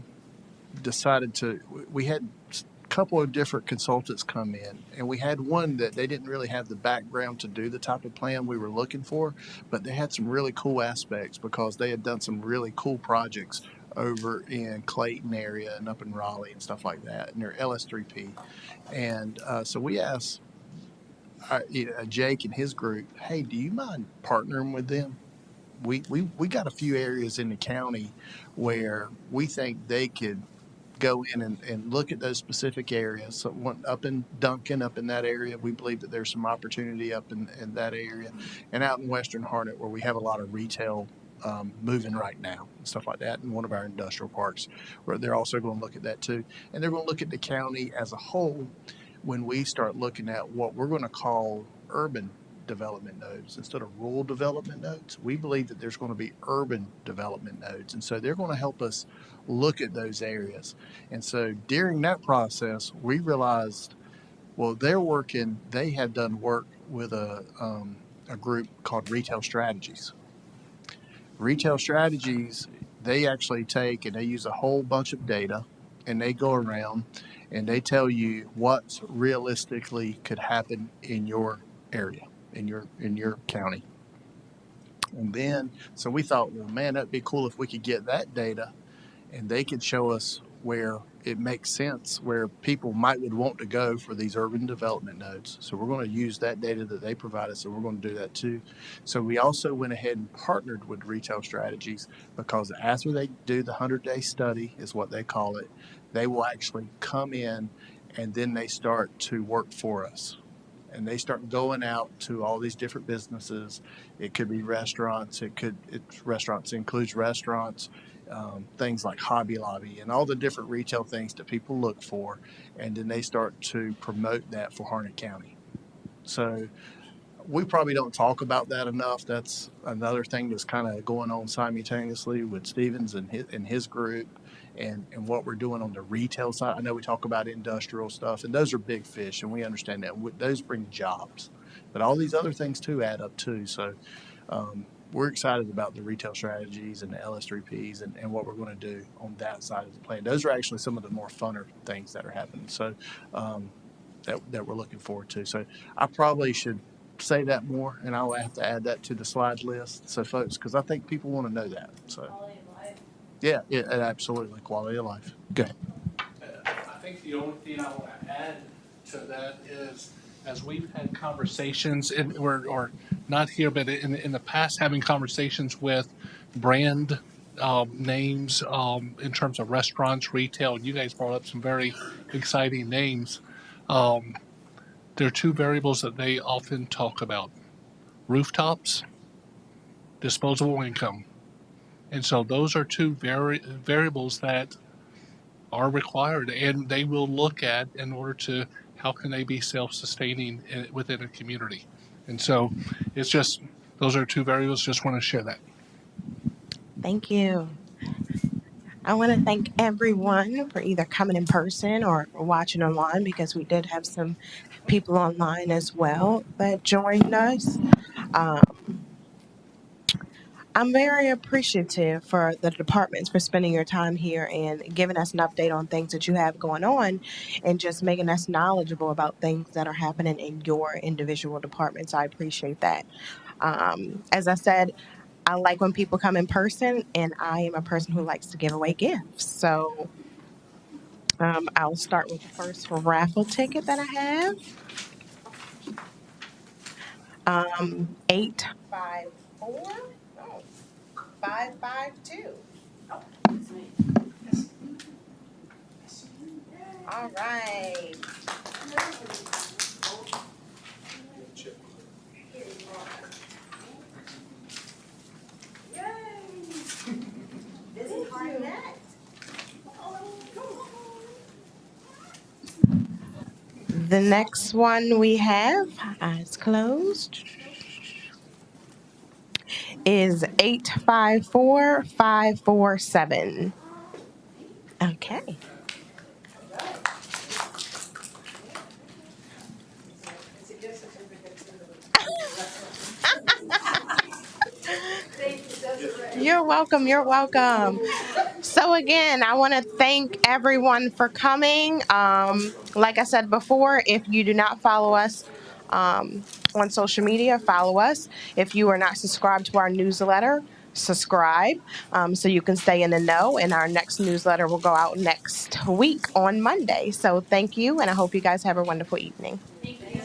[SPEAKER 4] decided we had a couple of different consultants come in, and we had one that they didn't really have the background to do the type of plan we were looking for, but they had some really cool aspects because they had done some really cool projects over in Clayton area and up in Raleigh and stuff like that, and they're LS3P. And so we asked Jake and his group, hey, do you mind partnering with them? We got a few areas in the county where we think they could go in and look at those specific areas. So one up in Duncan, up in that area, we believe that there's some opportunity up in that area, and out in Western Harnett where we have a lot of retail moving right now and stuff like that, in one of our industrial parks, where they're also going to look at that too. And they're going to look at the county as a whole when we start looking at what we're going to call urban development nodes instead of rural development nodes. We believe that there's going to be urban development nodes, and so they're going to help us look at those areas. And so during that process, we realized, well, they have done work with a group called Retail Strategies. Retail Strategies, they actually take and they use a whole bunch of data and they go around and they tell you what realistically could happen in your area, in your county. And then, so we thought, well, man, that'd be cool if we could get that data and they could show us where it makes sense, where people would want to go for these urban development nodes. So we're going to use that data that they provided. So we're going to do that too. So we also went ahead and partnered with Retail Strategies, because after they do the 100-day study, is what they call it, they will actually come in and then they start to work for us. And they start going out to all these different businesses. It could be restaurants. Restaurants includes restaurants, things like Hobby Lobby and all the different retail things that people look for. And then they start to promote that for Harnett County. So we probably don't talk about that enough. That's another thing that's kind of going on simultaneously with Stevens and his group. And what we're doing on the retail side. I know we talk about industrial stuff, and those are big fish, and we understand that. Those bring jobs. But all these other things, too, add up, too. So we're excited about the Retail Strategies and the LS3Ps and what we're going to do on that side of the plan. Those are actually some of the more funner things that are happening, so that we're looking forward to. So I probably should say that more, and I'll have to add that to the slide list, so folks, because I think people want to know that. So. Yeah, absolutely. Quality of life. Good.
[SPEAKER 3] I think the only thing I want to add to that is, as we've had conversations, or not here, but in the past, having conversations with brand names in terms of restaurants, retail, and you guys brought up some very exciting names. There are two variables that they often talk about: rooftops, disposable income. And so those are two variables that are required, and they will look at in order to how can they be self-sustaining within a community. And so it's just, those are two variables. Just want to share that.
[SPEAKER 1] Thank you. I want to thank everyone for either coming in person or watching online, because we did have some people online as well that joined us. I'm very appreciative for the departments for spending your time here and giving us an update on things that you have going on, and just making us knowledgeable about things that are happening in your individual departments. I appreciate that. As I said, I like when people come in person, and I am a person who likes to give away gifts. So I'll start with the first raffle ticket that I have. 854. 552. All right. This is Harnett. The next one we have, eyes closed, is 854547. Okay. You're welcome. You're welcome. So again, I want to thank everyone for coming. Like I said before, if you do not follow us on social media, follow us. If you are not subscribed to our newsletter, subscribe so you can stay in the know. And our next newsletter will go out next week on Monday. So thank you, and I hope you guys have a wonderful evening.
[SPEAKER 13] Thank you.